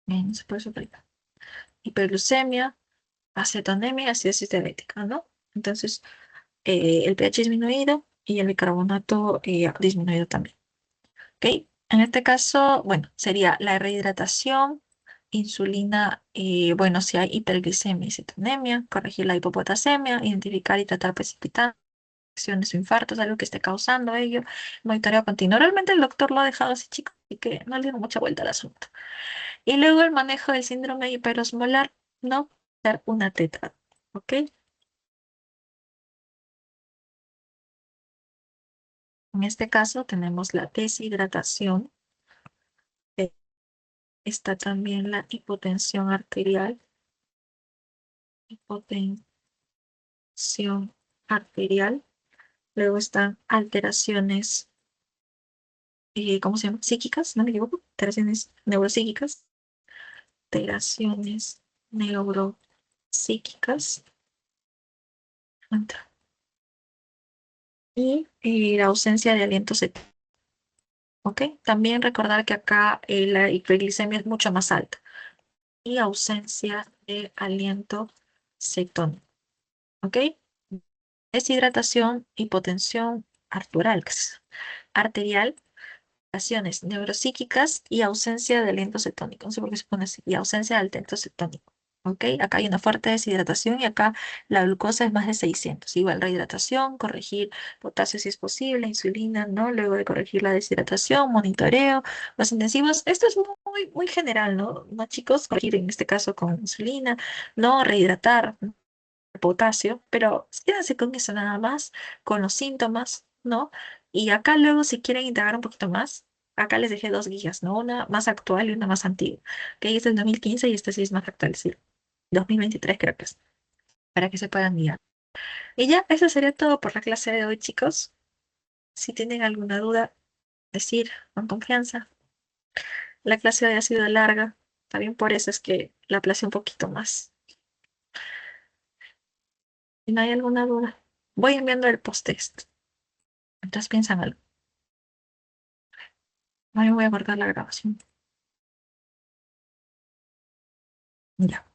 A: Bien, se puede suplicar. Hiperglucemia, acetonemia y acidosis diabética, ¿no? Entonces, el pH disminuido y el bicarbonato disminuido también. ¿Ok? En este caso, bueno, sería la rehidratación, insulina, bueno, si hay hiperglicemia y cetonemia, corregir la hipopotasemia, identificar y tratar precipitantes, acciones o infartos, algo que esté causando ello, monitoreo continuo. Realmente el doctor lo ha dejado así, chicos, y que no le dio mucha vuelta al asunto. Y luego el manejo del síndrome hiperosmolar, no dar una tetra, ¿ok? En este caso tenemos la deshidratación, está también la hipotensión arterial, hipotensión arterial, luego están alteraciones, ¿cómo se llama? Psíquicas, no me equivoco, alteraciones neuropsíquicas, alteraciones neuropsíquicas, y la ausencia de aliento cetónico, ¿ok? También recordar que acá la hiperglicemia es mucho más alta y ausencia de aliento cetónico, ¿ok? Deshidratación, hipotensión arterial, alteraciones neuropsíquicas y ausencia de aliento cetónico. No sé por qué se pone así. Y ausencia de aliento cetónico. ¿Ok? Acá hay una fuerte deshidratación y acá la glucosa es más de 600. Igual rehidratación, corregir potasio si es posible, insulina, ¿no? Luego de corregir la deshidratación, monitoreo, los intensivos. Esto es muy general, ¿no? ¿No, chicos? Corregir en este caso con insulina, no rehidratar, potasio, pero quédense con eso nada más, con los síntomas, ¿no? Y acá luego, si quieren indagar un poquito más, acá les dejé dos guías, ¿no? Una más actual y una más antigua, que es del 2015 y esta sí es más actual, sí, 2023 creo que es, para que se puedan guiar. Y ya, eso sería todo por la clase de hoy, chicos. Si tienen alguna duda, decir con confianza. La clase de hoy ha sido larga, también por eso es que la aplacé un poquito más. Si no hay alguna duda, voy enviando el post-test. Entonces piensan algo. Ahora voy a guardar la grabación. Ya.